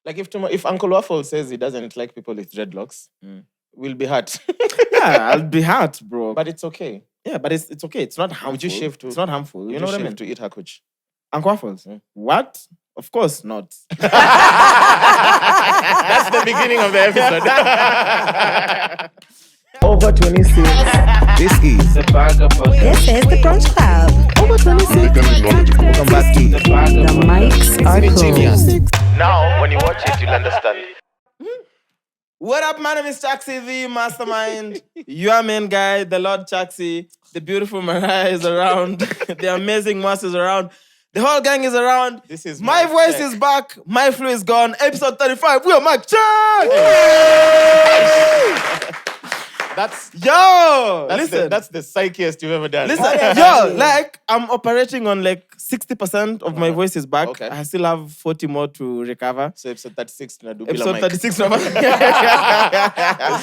Like if Uncle Waffle says he doesn't like people with dreadlocks, we'll be hurt. Yeah, I'll be hurt, bro. But it's okay. Yeah, but it's okay. It's not harmful. Would you shave to? It's not harmful. You know what I mean? To eat her cooch? Uncle Waffles? What? Of course not. That's the beginning of the episode. Over 26. This is the Bagger Podcast. This is the Brunch Club. Over 26. Welcome back to The mics are genius. closed. Now, when you watch it, you'll understand. What up, my name is Chaxy, the mastermind. Your main guy, the Lord Chaxy. The beautiful Mariah is around. The amazing Mwass is around. The whole gang is around. This is my voice check. is back. My flu is gone. Episode 35. We are mic check. Listen. That's the psychiest you've ever done. Listen, I'm operating on like 60% of my voice is back. Okay. I still have 40 more to recover. So episode 36, Episode 36.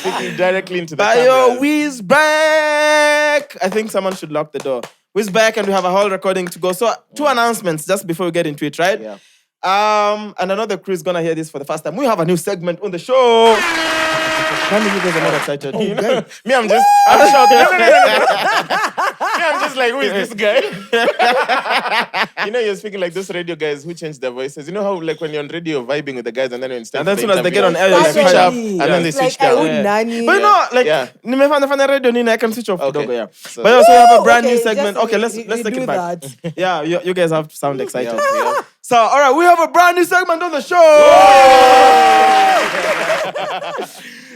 Speaking directly into the camera. We's back. I think someone should lock the door. We's back and we have a whole recording to go. So 2 announcements just before we get into it, right? Yeah. And I know the crew is gonna hear this for the first time. We have a new segment on the show. How many of you guys are not excited? Me, I'm shocked. No. Me, I'm just like, who is this guy? You're speaking like those radio guys who change their voices. You know how, like, when you're on radio vibing with the guys and then when it's time And then for as the soon as they get on interview, air, you're they like, switch up, Funny. and then they It's switch like, down. But you know, like, Yeah. nimefanya radio nini, I can switch off Okay. kidogo, yeah. So- But also we have a brand new Okay, segment. just Okay, let's you take do it back. that. Yeah, you guys have to sound excited. Yeah. So, all right, we have a brand new segment on the show.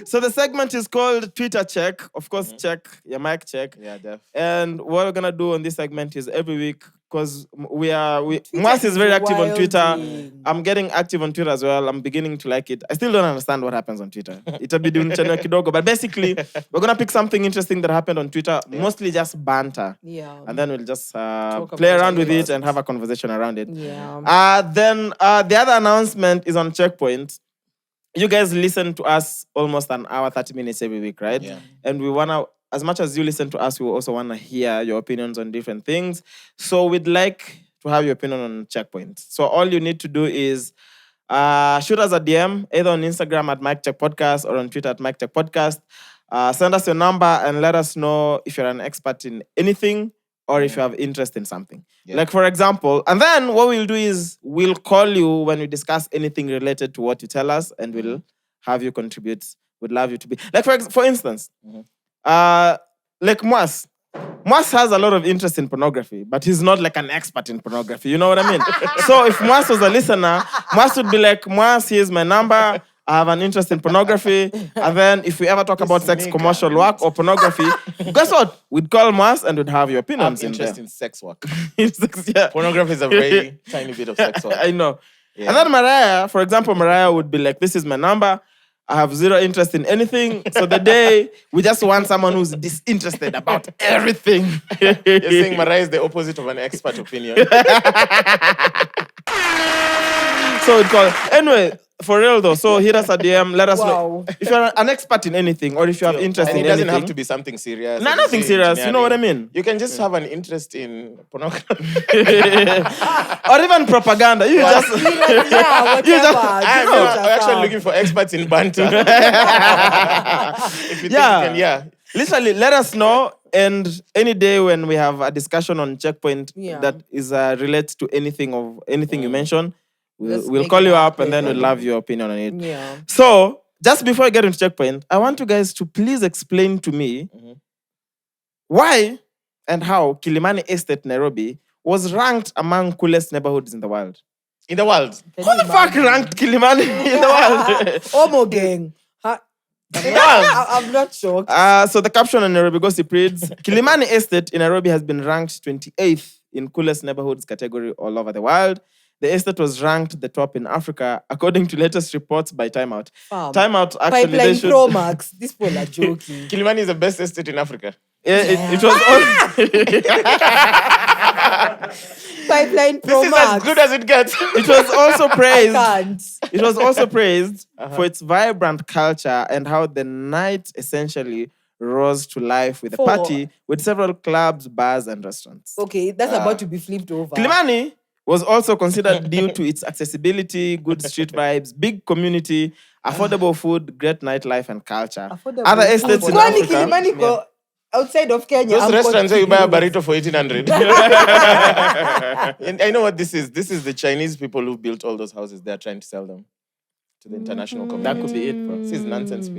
So the segment is called Twitter Check. Of course, check your mic check. Yeah, def. And what we're gonna do on this segment is every week, because Mwass is very active on Twitter. wilding. I'm getting active on Twitter as well. I'm beginning to like it. I still don't understand what happens on Twitter. It'll be doing channel kidogo. But basically, we're gonna pick something interesting that happened on Twitter, mostly just banter. Yeah. And then we'll just play about around with it. it and have a conversation around it. Yeah. Then the other announcement is on Checkpoint. You guys listen to us almost an hour, 30 minutes every week, right? Yeah. And we wanna, as much as you listen to us, we also wanna hear your opinions on different things. So we'd like to have your opinion on Checkpoint. So all you need to do is shoot us a DM, either on Instagram at Mic Check Podcast or on Twitter at Mic Check Podcast. Send us your number and let us know if you're an expert in anything or if you have interest in something. Yeah. Like, for example, and then what we'll do is we'll call you when we discuss anything related to what you tell us and we'll have you contribute. We'd love you to be... Like, for instance, like Mwass. Mwass has a lot of interest in pornography, but he's not like an expert in pornography. You know what I mean? So if Mwass was a listener, Mwass would be like, Mwass, here's my number. I have an interest in pornography. And then if we ever talk about sex commercial work or pornography, guess what? We'd call Mwass and we'd have your I'm opinions in interested there. in sex work. Yeah. Pornography is a very tiny bit of sex work. I know. Yeah. And then Mariah, for example, Mariah would be like, this is my number. I have zero interest in anything. So the day we just want someone who's disinterested about everything. You're saying Mariah is the opposite of an expert opinion. So we'd call. Anyway, for real though. So hit us a DM. Let us know Wow. if you're an expert in anything or if you have interest And in it doesn't anything. have to be something serious. No, It nothing can be serious. You know what I engineering. mean? You can just have an interest in pornography. Or even propaganda. You just Yeah, whatever. I'm actually looking for experts in banter. If you think you can, Literally, let us know. And any day when we have a discussion on Checkpoint that is related to anything you mention, Let's we'll make call it you up and happen. then we'll have your opinion on it. Yeah. So, just before I get into Checkpoint, I want you guys to please explain to me why and how Kilimani Estate, Nairobi, was ranked among coolest neighborhoods in the world. in the world. Who the fuck ranked Kilimani in the world? Homo gang. I'm not sure. So the caption on Nairobi Gossip reads, Kilimani Estate in Nairobi has been ranked 28th in coolest neighborhoods category all over the world. The estate was ranked the top in Africa, according to latest reports by Time Out. Time Out actually... Pipeline Pro Max. These people are joking. Kilimani is the best estate in Africa. It was all... Pipeline Pro This is Max. as good as it gets. It was also praised... Can't. It was also praised for its vibrant culture and how the night essentially rose to life with a party with several clubs, bars, and restaurants. Okay, that's about to be flipped over. Kilimani was also considered due to its accessibility, good street vibes, big community, affordable food, great nightlife, and culture. Affordable Other estates in Kwani Africa. Kilimani ko outside of Kenya. Those I'm restaurants where you buy a confused. burrito for 1,800. And I know what this is. This is the Chinese people who built all those houses. They are trying to sell them to the international community. That could be it, bro. This is nonsense PR.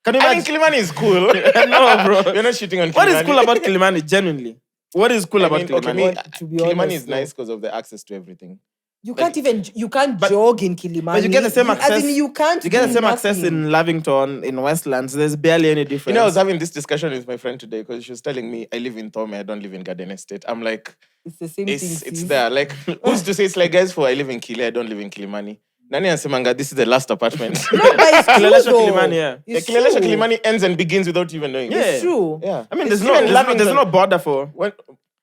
Can you I mean, imagine? Kilimani is cool. No, bro. We're not shitting on Kilimani. What is cool about Kilimani, genuinely? What is cool about Kilimani? To be Kilimani honest, is nice because of the access to everything. You can't jog in Kilimani. But you get the same access. As in, you can't. You get the do same access nothing. in Lavington, in Westlands. There's barely any difference. You know, I was having this discussion with my friend today because she was telling me I live in Thome, I don't live in Garden Estate. I'm like, It's the same thing. it's sis. there. Like, who's to say it's like, guys, for I live in Kile, I don't live in Kilimani. Nani Ansemanga, this is the last apartment. No, but it's true Kilelesha though. Kilimani, yeah. It's Kilelesha true. Kilimani ends and begins without you even knowing. Yeah. It's true. Yeah. I mean, It's there's even no border for.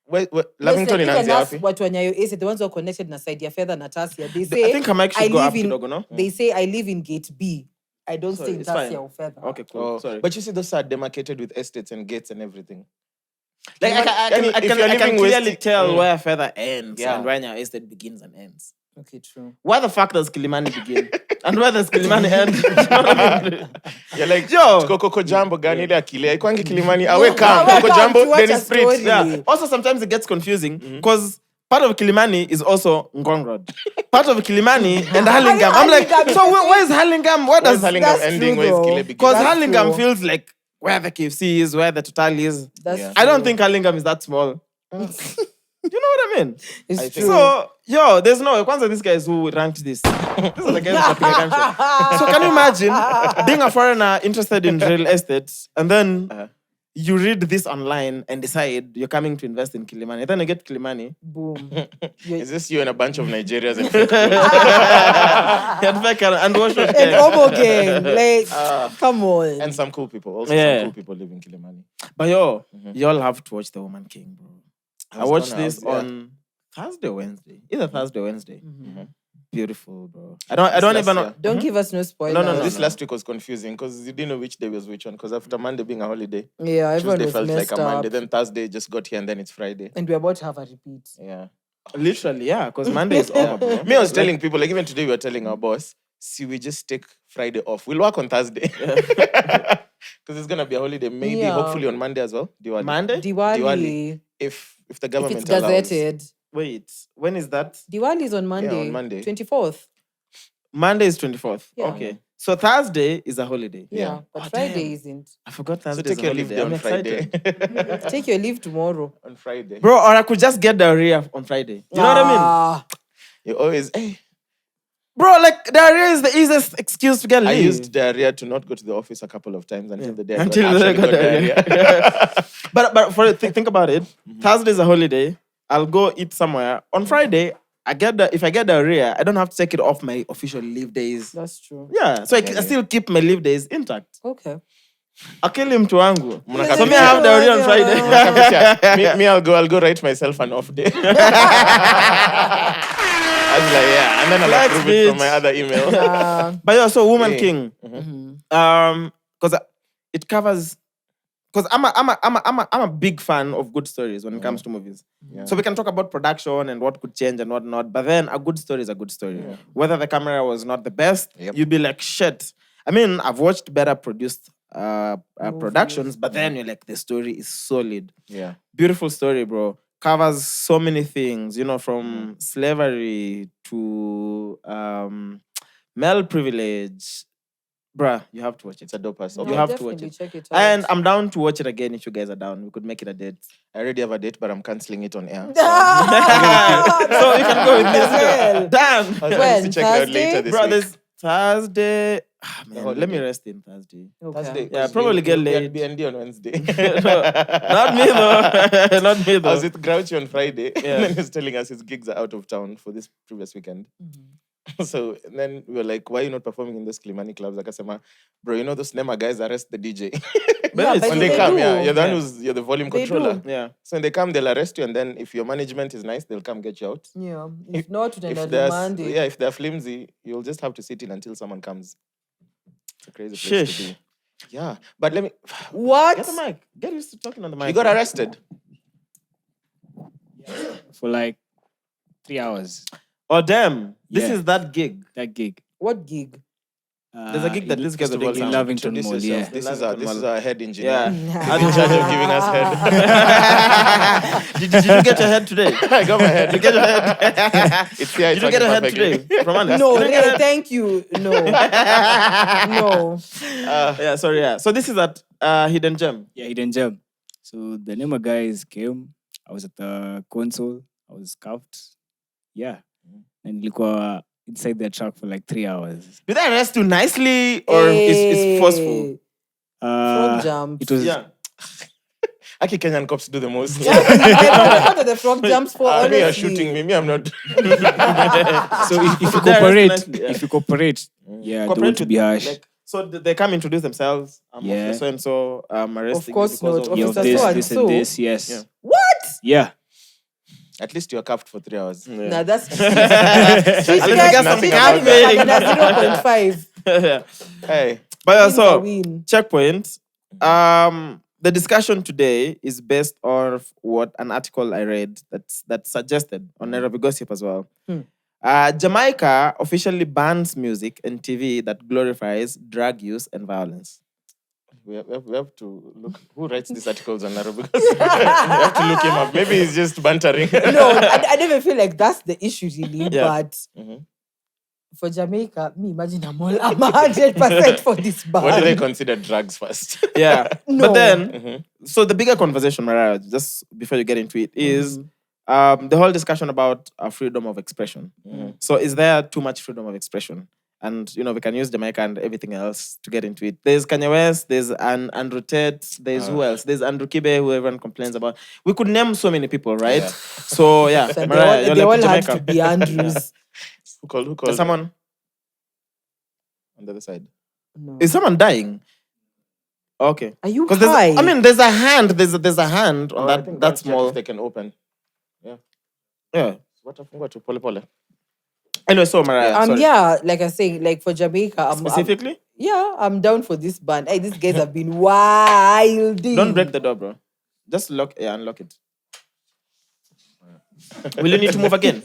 Lavington in Listen, even us, Anziapi. watu wa Nyayo Estate, the ones who are connected na side ya fedha na Tasia, they I say think I might should go live up in, kidogo, no? They say I live in gate B. I don't Sorry, stay in it's fine. Tasia or fedha. Okay, cool. Oh, Sorry. but you see, those are demarcated with estates and gates and everything. Like, I If you're can living clearly west- tell where Feather ends Yeah. and where Nyayo Estate begins and ends. Okay, true. Where the fuck does Kilimani begin? And where does Kilimani end? You know what I mean? You're like, Yo. Koko Jambo gani ile akili. Haikuangi Kilimani. Awe Yeah, kam. awe Koko kam Jambo, to watch Denis a Sprit. story. Yeah. Also, sometimes it gets confusing because part of Kilimani is also Ngong Road. Part of Kilimani and Hurlingham. I'm like, Hurlingham so where's Hurlingham? Where Where's does Hurlingham that's ending? true Where's though. Kile begin? Because That's Hurlingham true. feels like where the KFC is, where the Total is. That's Yeah. I don't true. think Hurlingham is that small. You know what I mean? It's I true. think So, yo, there's no. Kwanzaa these guys who ranked this. This is the guys dropping a gunshot. So, can you imagine being a foreigner interested in real estate and then you read this online and decide you're coming to invest in Kilimani? Then you get Kilimani. Boom. Is this you and a bunch of Nigerians and And wash your And hair. Obo gang. Like, come on. and some cool people. Also, Yeah. some cool people live in Kilimani. But yo, y'all have to watch The Woman King, bro. I was watched gonna this ask, yeah. on Thursday or Wednesday. Either Thursday or Wednesday. Mhm. Beautiful, bro. I don't last even know. year. Don't give us no spoilers. No, This last week was confusing because you didn't know which day was which one. Because after Monday being a holiday, Yeah, everyone Tuesday was felt like messed a Monday. up. Then Thursday just got here and then it's Friday. And we're about to have a repeat. Yeah. Literally, yeah, because Monday is over, bro. Me, I was telling people, like even today we were telling our boss, see, we just take Friday off. We'll work on Thursday. Because it's gonna be a holiday. Maybe, Yeah. hopefully on Monday as well. Diwali. Monday? Diwali. Diwali. If the If government it's allows. gazetted. Wait, when is that? Diwali is on Monday. on Monday. 24th. Monday is 24th. Yeah. Okay. So Thursday is a holiday. Yeah. Yeah. But Oh, Friday damn. isn't. I forgot So Thursday is take a your leave holiday. day I'm on Friday. excited. Take your leave tomorrow. On Friday. Bro, or I could just get diarrhea on Friday. You know what I mean? Ah, You always, hey, Bro, like diarrhea is the easiest excuse to get leave. I used diarrhea to not go to the office a couple of times until the day Until I the day I actually got got diarrhea. But think about it. Thursday is a holiday. I'll go eat somewhere. On Friday, if I get diarrhea, I don't have to take it off my official leave days. that's true. Yeah, so I still keep my leave days intact. Okay. Akili mtu wangu. Mnaka- So me I have diarrhea on Friday. me, I'll go write myself an off day. I was like, yeah, and then I'll Flex, approve it from bitch. my other email. But yeah, so Woman Hey. King. Mhm. Because it covers. Because I'm a big fan of good stories when it comes to movies. Yeah. So we can talk about production and what could change and what not. But then a good story is a good story. Whether the camera was not the best, Yep. you'd be like, shit. I mean, I've watched better produced productions, but then you're like, the story is solid. Yeah. Beautiful story, bro. Covers so many things, you know, from slavery to male privilege. Bruh, you have to watch it. It's a dope ass. You Okay. have to watch definitely it. check it out. And I'm down to watch it again if you guys are down. We could make it a date. I already have a date, but I'm cancelling it on air. So you can go with this. Well. Damn. I need When? to check it out Thursday? later this Bro, week. this Thursday. Man, holiday. let me rest in Thursday. Okay. Thursday. Yeah, probably get late. BND on Wednesday. Not me though. Not me I though. was with Grouchy on Friday, Yeah. and then he's telling us his gigs are out of town for this previous weekend. So then we were like, why are you not performing in those Kilimani clubs? Like I said, bro, you know those Nema guys arrest the DJ. Yeah, but When they they come, do. yeah, you're the one Yeah. you're the volume They controller. do. Yeah. So when they come, they'll arrest you, and then if your management is nice, they'll come get you out. Yeah. If not, then If I'll they're demand it. if they're flimsy, you'll just have to sit in until someone comes. It's a crazy place Shish. to be. Yeah, but let me. What? Get the mic. Get used to talking on the mic. You got arrested. for like 3 hours. Oh damn! This Yeah. is that gig. That gig. What gig? There's a gig that these guys are doing in now. Lavington Introduce Mall. yourself. Yeah. This is our head engineer. Yeah. He's in charge of giving us head. did you get your head today? I got my head. Did you get your head? It's here. Did you get your head today? From Ernest? No, Did you get your head? thank you. No. No. Yeah, sorry, yeah. So this is at Hidden Gem. Yeah, Hidden Gem. So the Nema guys came. I was at the console. I was scuffed. Yeah. And nilikuwa inside their truck for like 3 hours. Did they arrest you nicely or it's forceful? Frog jumps. It was Yeah. Aki Kenyan cops do the most. What are the frog jumps for? Me are Honestly? shooting me. Me, I'm not. so if you They arrest cooperate, nicely, yeah. if you cooperate, yeah, they Cooperate want to with- be harsh. like, so they come introduce themselves. Yeah. So and so. Arresting Of course you because not. yeah, of of Officer this, so and this, so. and this. Yes. Yeah. What? Yeah. At least you're cuffed for 3 hours. Yeah. Nah, that's At least you get some Nothing caffeine. about That's 0.5. Hey. But Win is a so win. checkpoint. The discussion today is based on what an article I read that suggested on Nairobi Gossip as well. Jamaica officially bans music and TV that glorifies drug use and violence. We have to look who writes these articles on Nairobi because we have to look him up. Maybe he's just bantering. No, I never feel like that's the issue really, Yeah. but Mhm. for Jamaica, me imagine I'm 100% for this ban. What do they consider drugs first? Yeah. No. But then, so the bigger conversation, Mariah, just before you get into it, is the whole discussion about freedom of expression. So is there too much freedom of expression? And, we can use Jamaica and everything else to get into it. There's Kanye West, there's Andrew Tate, there's who else? There's Andrew Kibe, who everyone complains about. We could name so many people, right? Yeah. So, yeah, So Mariah, they you're all like had Jamaica. to be Andrews. Who called? There's someone, On the other side. No. is someone dying? Okay. Are you Because high? there's a hand, there's a hand on I think that that's small. if they can open. Yeah. What I forgot to pole. Anyway, so Mariah, sorry. Yeah, like I say, like for Jamaica, Specifically? I'm down for this ban. Hey, these guys have been wild. Don't break the door, bro. Just unlock it. Will you need to move again?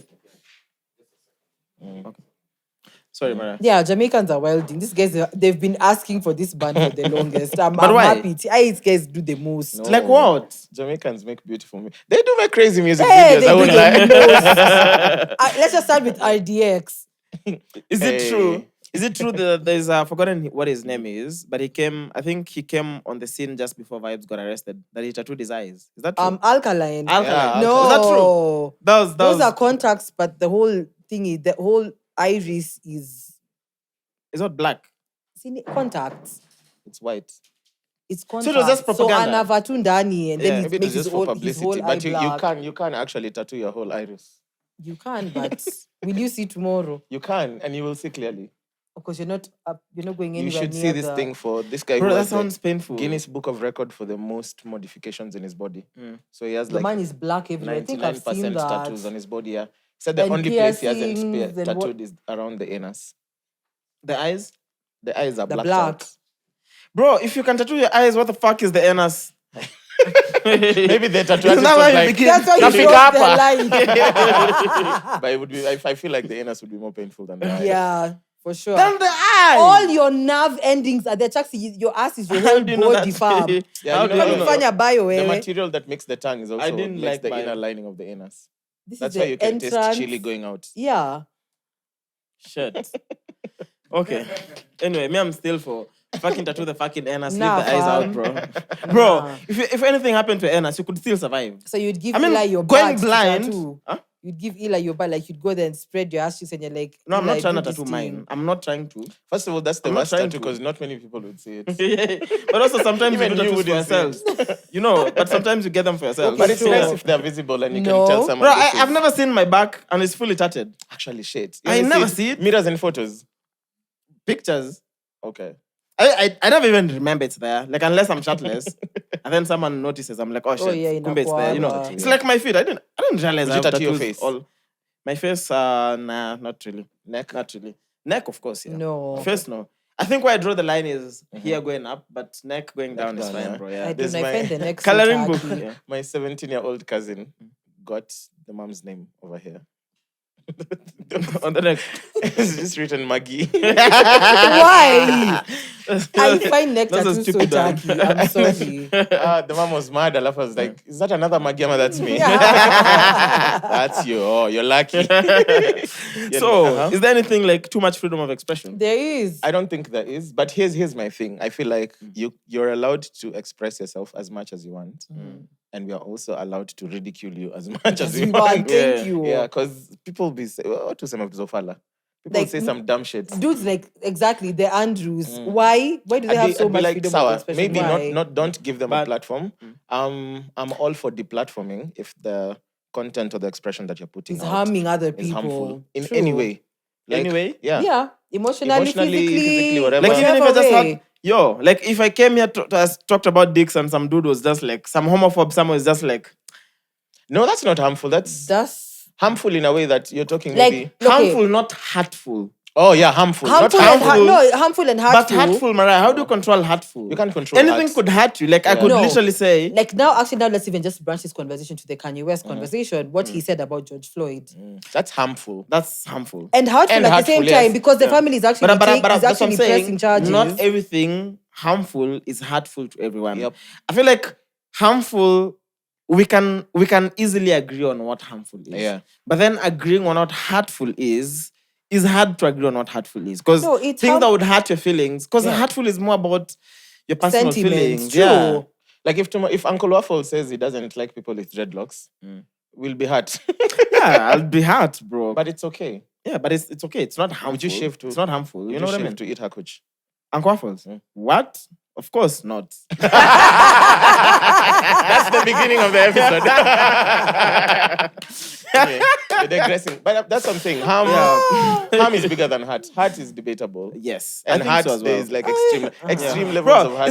Okay. Sorry, Mariah. Yeah, Jamaicans are wilding. These guys, they've been asking for this ban for the longest. I'm why? happy. These guys do the most. No. Like what? Jamaicans make beautiful music. They do make crazy music Hey, videos. they I do won't the lie. most. Let's just start with RDX. Is it Hey. true? Is it true that there's forgotten what his name is, but I think he came on the scene just before Vibes got arrested, that he tattooed his eyes. Is that true? Alkaline. Alkaline. No. Is that true? That Those was are contacts, but the whole thing is, the whole iris is it's not black. contacts. It's white. It's it contacts. was just propaganda. So anavatu ndani, and Yeah, then it Maybe it makes was just his for whole, his publicity. whole eye But you black. can actually tattoo your whole iris. You can, but will you see tomorrow? You can, and you will see clearly. Because you're not going anywhere You should near see this the- thing for this guy Bro, who that has the sounds painful. Guinness Book of Record for the most modifications in his body. So he has The like man is black everywhere. I think I've seen 99% that. tattoos on his body. Yeah. He said the And only place he hasn't piercings and tattooed is around the anus. The eyes? The eyes are The blacked black. out. Bro, if you can tattoo your eyes, what the fuck is the anus? Maybe the tattoo Isn't artist that was why you like, begin- That's why you Traffic show up, the light. but it would be. I feel like the anus would be more painful than the eye. Yeah, for sure. Then the eye! All your nerve endings are there. Chaxy, your ass is your How whole do you know body that? farm. Yeah, How you do know, you know? Fanya bio, the eh? material that makes the tongue is also didn't makes like the bio. inner lining of the anus. This That's is why the you can taste entrance. chili going out. Yeah. Shit. Okay. Anyway, me, I'm still for fucking tattoo the fucking anus, Nah, leave the eyes fam. out, bro. Bro, Nah. if anything happened to anus, you could still survive. So you'd give I mean, Eli your going badge to blind- tattoo. Huh? You'd give Eli your badge, like you'd go there and spread your ass cheeks and you're like, No, I'm Eli, not trying to do this tattoo thing. mine. I'm not trying to. First of all, that's the I'm not worst trying tattoo to. because not many people would see it. But also sometimes Even you do you tattoos for wouldn't see yourselves. But sometimes you get them for yourself. Okay, But it's sure. nice if they're visible and you No. can tell someone. Bro, this I've is never seen my back and it's fully tatted. actually shit. I only never see it. Mirrors and photos. Pictures. Okay. I never even remember it's there. Like, unless I'm shirtless. And then someone notices, I'm like, oh shit, yeah, kumbe it's there. You know, inakuanga. it's like my feet. I didn't realize Would I you have tattoo your tattoos face? all. My face, nah, not really. Neck. Not really. Neck, of course, yeah. No. Face, no. I think where I draw the line is here going up, but neck going down is down, fine, yeah. bro. I Yeah. There's don't know. I my find the next Coloring book. tattoo. Yeah. My 17-year-old cousin got the mom's name over here. On the neck. It's just written Maggie. Why? I find neck That's a tattoos so stupid one. tacky. I'm sorry. The mom was mad. Alaf was like, is that another Maggie? That's me. That's you. Oh, you're lucky. So, is there anything like too much freedom of expression? There is. I don't think there is, but here's my thing. I feel like you're allowed to express yourself as much as you want, and we are also allowed to ridicule you as much as we want. Thank you. Yeah, because people be say, "Oh, to some of Zofala." People Like, say some dumb shit. Dudes like exactly the Andrews. Why do they have so much freedom of expression? Maybe Why? not. Don't give them a platform. I'm all for deplatforming if the content or the expression that you're putting It's out harming other is people harmful in True. any way. Anyway? Yeah. Emotionally, physically, whatever. Like even if I just way. had, like if I came here to talked about dicks and some dude was just like, some homophobe, someone was just like, No, that's not harmful. That's harmful in a way that you're talking like maybe. harmful, not hurtful. Oh yeah, harmful. Not harmful harmful. harmful and hurtful. But hurtful, Mariah, how do you control hurtful? You can't control anything hurt. could hurt you. Like I could No. literally say, Like now let's even just branch this conversation to the Kanye West conversation. What he said about George Floyd. That's harmful. that's harmful. And hurtful And at the same hurtful, time yes. because the family is actually, But is that's what actually I'm saying. pressing charges. Not everything harmful is hurtful to everyone. Yep. I feel like harmful, we can easily agree on what harmful is. Yeah. But then agreeing on what hurtful is hard to agree on what hurtful is. Because No, it's things that would hurt your feelings, because Yeah. hurtful is more about your personal Sentiments, feelings. true. Yeah. Like if Uncle Waffle says he doesn't like people with dreadlocks, we'll be hurt. Yeah, I'll be hurt, bro. But it's okay. yeah, but it's okay. It's not harmful. Would you shave to? It's not harmful. You know what I mean? To eat her coach. Uncle Waffles. What? Of course not. That's the beginning of the episode. Okay, you're digressing. But that's something. Harm is bigger than hurt. Hurt is debatable. Yes. And I think hurt so as well. there is like extreme levels Bro, of hurt.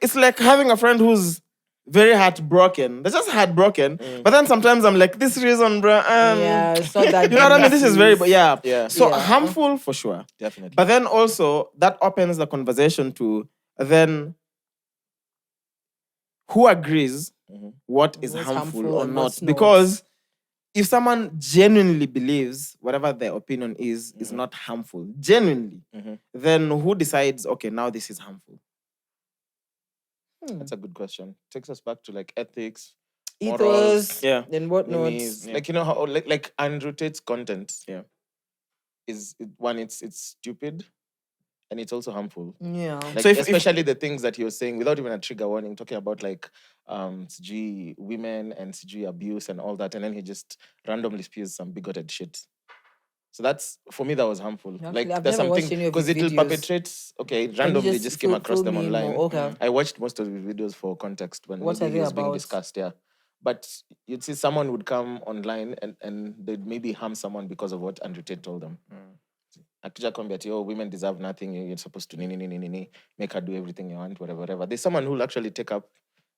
it's like having a friend who's very heartbroken. They're just heartbroken. But then sometimes I'm like, this reason, bro. it's not that You know what I mean? This is very, Yeah. So Yeah. harmful for sure. Definitely. But then also that opens the conversation to then who agrees what is What's harmful harmful or and not? what's not. Because if someone genuinely believes whatever their opinion is not harmful, genuinely, then who decides, okay, now this is harmful? That's a good question. Takes us back to like ethics, ethos, morals, then whatnot. memes. Like you know how like Andrew Tate's content is it's stupid and it's also harmful. Yeah. Like, So especially the things that you're saying without even a trigger warning, talking about like CG women and CG abuse and all that, and then he just randomly spews some bigoted shit. So that's for me that was harmful. Actually, like I've there's never watched something any of because his it'll videos. perpetrate. Okay, randomly just came across them online. Okay. I watched most of his videos for context when What maybe are it they was being about? discussed. Yeah, but you'd see someone would come online and they'd maybe harm someone because of what Andrew Tate told them. Akija kwambia ati, oh, women deserve nothing. You're supposed to make her do everything you want, whatever. There's someone who'll actually take up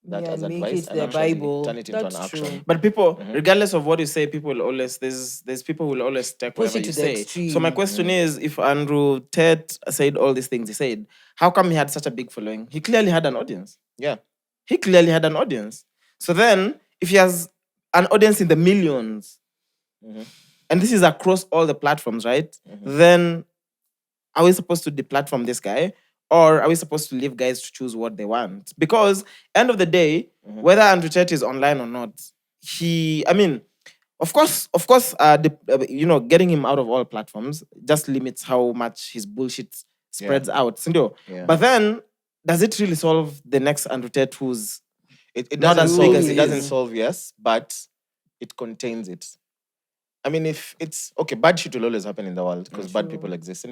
that as make advice it and their actually Bible. turn it into That's an action. true. But people, regardless of what you say, people will always there's people who will always take Push whatever it you to the say. extreme. So my question is, if Andrew Tate said all these things he said, how come he had such a big following? He clearly had an audience. Yeah. He clearly had an audience. So then, if he has an audience in the millions, and this is across all the platforms, right? Then are we supposed to deplatform this guy? Or are we supposed to leave guys to choose what they want? Because end of the day, whether Andrew Tate is online or not, of course, getting him out of all platforms just limits how much his bullshit spreads out. Yeah. But then, does it really solve the next Andrew Tate who's It not doesn't as solve. big as It he doesn't is? solve, yes, but it contains it. I mean, if it's okay, bad shit will always happen in the world because bad people exist.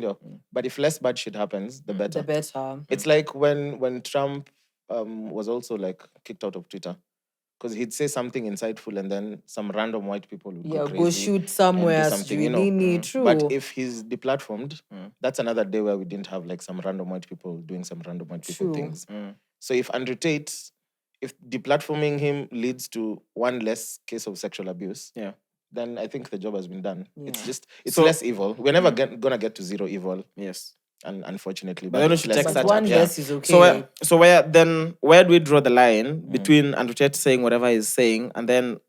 But if less bad shit happens, the better. The better. It's like when Trump was also like kicked out of Twitter because he'd say something insightful and then some random white people would go crazy Go shoot and somewhere. do something, True. But if he's deplatformed, that's another day where we didn't have like some random white people doing some random white people True. things. So if Andrew Tate, if deplatforming him leads to one less case of sexual abuse, then I think the job has been done. Yeah. It's So- less evil. We're never gonna get to zero evil. Yes. And unfortunately, But then we should take But such one action. verse is okay. So where do we draw the line between Andrew Tate saying whatever he's saying and then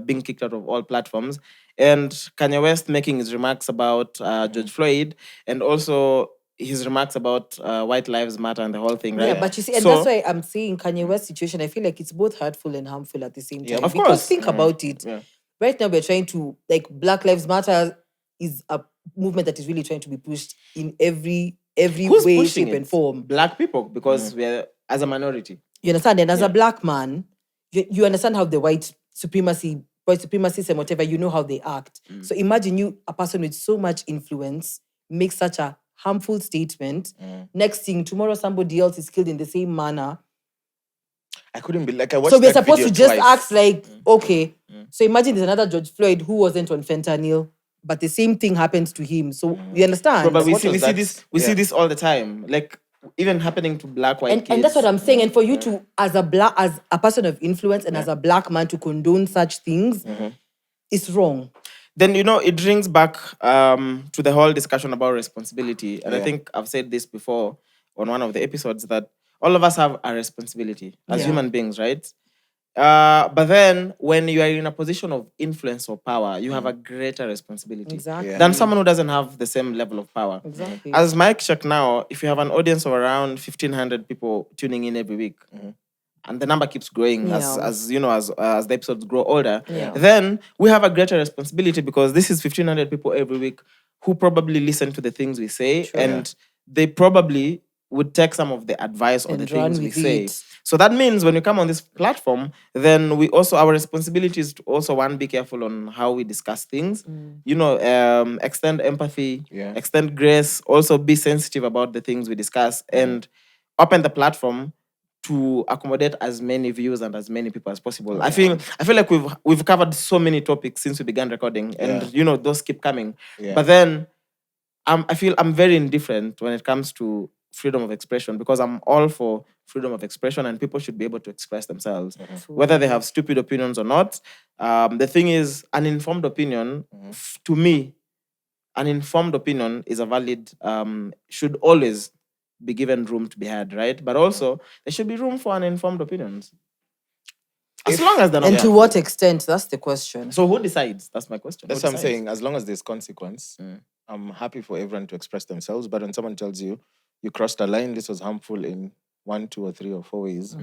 being kicked out of all platforms, and Kanye West making his remarks about George Floyd, and also his remarks about White Lives Matter and the whole thing, right? Yeah, but you see, and that's why I'm saying Kanye West situation, I feel like it's both hurtful and harmful at the same time. of Because course. think about it. Yeah. Right now we're trying to, like, Black Lives Matter is a movement that is really trying to be pushed in every Who's way, pushing shape, it? and form. Black people, because we're as a minority. You understand? And as a black man, you understand how the white supremacists and whatever, you know how they act. So imagine you, a person with so much influence, make such a harmful statement. Next thing, tomorrow somebody else is killed in the same manner. I couldn't be like, I watched So we're that supposed to video just twice. act like, okay. So imagine there's another George Floyd who wasn't on fentanyl, but the same thing happens to him. So you understand? But we What see was that? see this all the time. Like even happening to black white kids. And that's what I'm saying. And for you to, as a person of influence and as a black man, to condone such things is wrong. Then it brings back to the whole discussion about responsibility. And I think I've said this before on one of the episodes that all of us have a responsibility as human beings, right? But then when you are in a position of influence or power, you have a greater responsibility Exactly. than someone who doesn't have the same level of power. Exactly. As Mike check now, if you have an audience of around 1,500 people tuning in every week, and the number keeps growing as the episodes grow older, then we have a greater responsibility because this is 1,500 people every week who probably listen to the things we say, and they probably would take some of the advice or And the run things we with say. it. So that means when you come on this platform, then our responsibility is to also, one, be careful on how we discuss things. Extend empathy, extend grace, also be sensitive about the things we discuss, and open the platform to accommodate as many views and as many people as possible. I feel like we've covered so many topics since we began recording, and those keep coming. But then I feel I'm very indifferent when it comes to freedom of expression, because I'm all for freedom of expression and people should be able to express themselves, whether they have stupid opinions or not. The thing is, an informed opinion, to me, an informed opinion is a valid, should always be given room to be heard, right? But also, there should be room for uninformed opinions. As long as they're not. And to what extent? That's the question. So who decides? That's my question. That's Who what I'm decides? saying. As long as there's consequence, I'm happy for everyone to express themselves. But when someone tells you, you crossed a line, this was harmful in 1, 2, or 3 or 4 ways,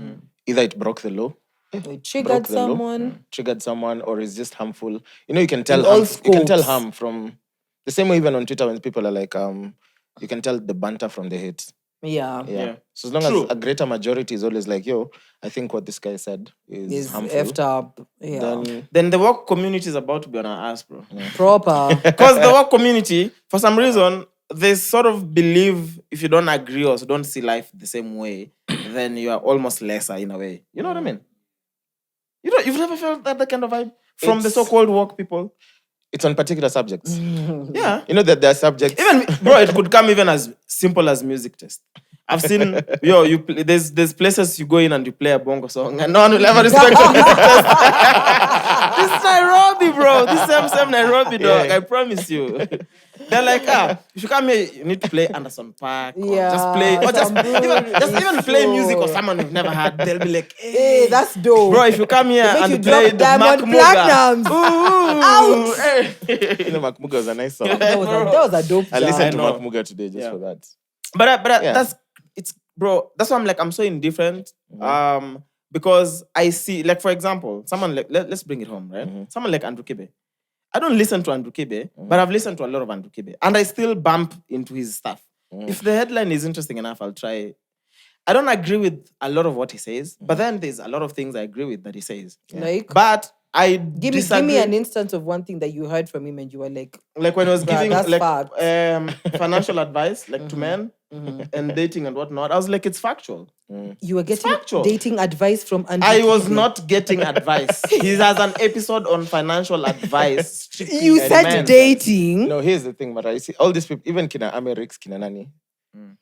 either it broke the law, It triggered someone, or is just harmful. You can tell all you can tell scopes. harm from the same way. Even on Twitter, when people are like, you can tell the banter from the hate. Yeah. So as long as a greater majority is always like, yo, I think what this guy said is harmful. Effed up. Yeah. Then the work community is about to be on our ass, bro. Proper. Because the work community, for some reason, they sort of believe if you don't agree or don't see life the same way, then you are almost lesser in a way. You know what I mean? You've never felt that kind of vibe from the so-called woke people? It's on particular subjects. Yeah. You know that there are subjects. Even, bro, it could come even as simple as music test. I've seen, there's places you go in and you play a bongo song and no one will ever respect your music test. This is Nairobi, bro. This same Nairobi, dog. I promise you. They're like, if you come here, you need to play Anderson Park. Or just play, or just even play music or someone you've never heard. They'll be like, Hey, that's dope. bro, if you come here Make you and play drop the Mark Diamond Muga. Platinums. Hey. Mark Muga was a nice song. That was a dope I jam. listened to know. Mark Muga today just for that. But that's why I'm so indifferent. Because I see, like, for example, someone like, let's bring it home, right? Someone like Andrew Kibe. I don't listen to Andrew Kibe, but I've listened to a lot of Andrew Kibe. And I still bump into his stuff. If the headline is interesting enough, I'll try. I don't agree with a lot of what he says, but then there's a lot of things I agree with that he says. Like, But I give disagree. me an instance of one thing that you heard from him and you were like, Like when he was Bruh, giving that's like facts. financial advice, like to men and dating and whatnot, I was like, it's factual. you were getting factual. dating advice from Andrew I was Kibe. not getting advice. He has an episode on financial advice. strictly You for said men. dating. No, here's the thing, Mara. You see, all these people, even Kina Amerix, Kina Nani,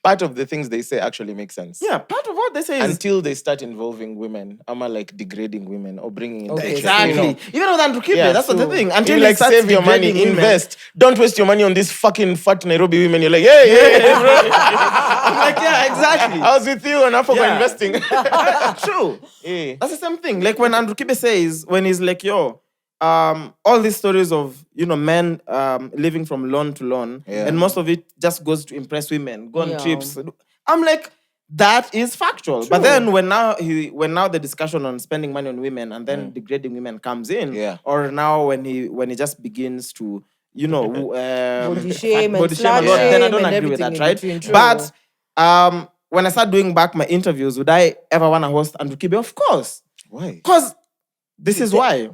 part of the things they say actually make sense. Yeah, part of what they say is Until they start involving women, like degrading women or bringing in Okay, the exactly. you know. Even with Andrew Kibe, Yeah, that's what the true. thing. Until Until you he like starts save your money, degrading women. invest. Don't waste your money on this fucking fat Nairobi women. You're like, hey, bro. I'm like, yeah, exactly. I was with you on Africa Yeah. investing. True. Yeah. That's the same thing. Like when Andrew Kibe says, when he's like, yo, all these stories of, men living from loan to loan, and most of it just goes to impress women, go on Yeah. trips. I'm like, that is factual. But then when now the discussion on spending money on women and then degrading women comes in, or now when he just begins to, Body shame and body slut and all, then I shame don't and agree with everything that, in right? between, true. But when I start doing back my interviews, would I ever want to host Andrew Kibe? Of course. Why? Because this is why.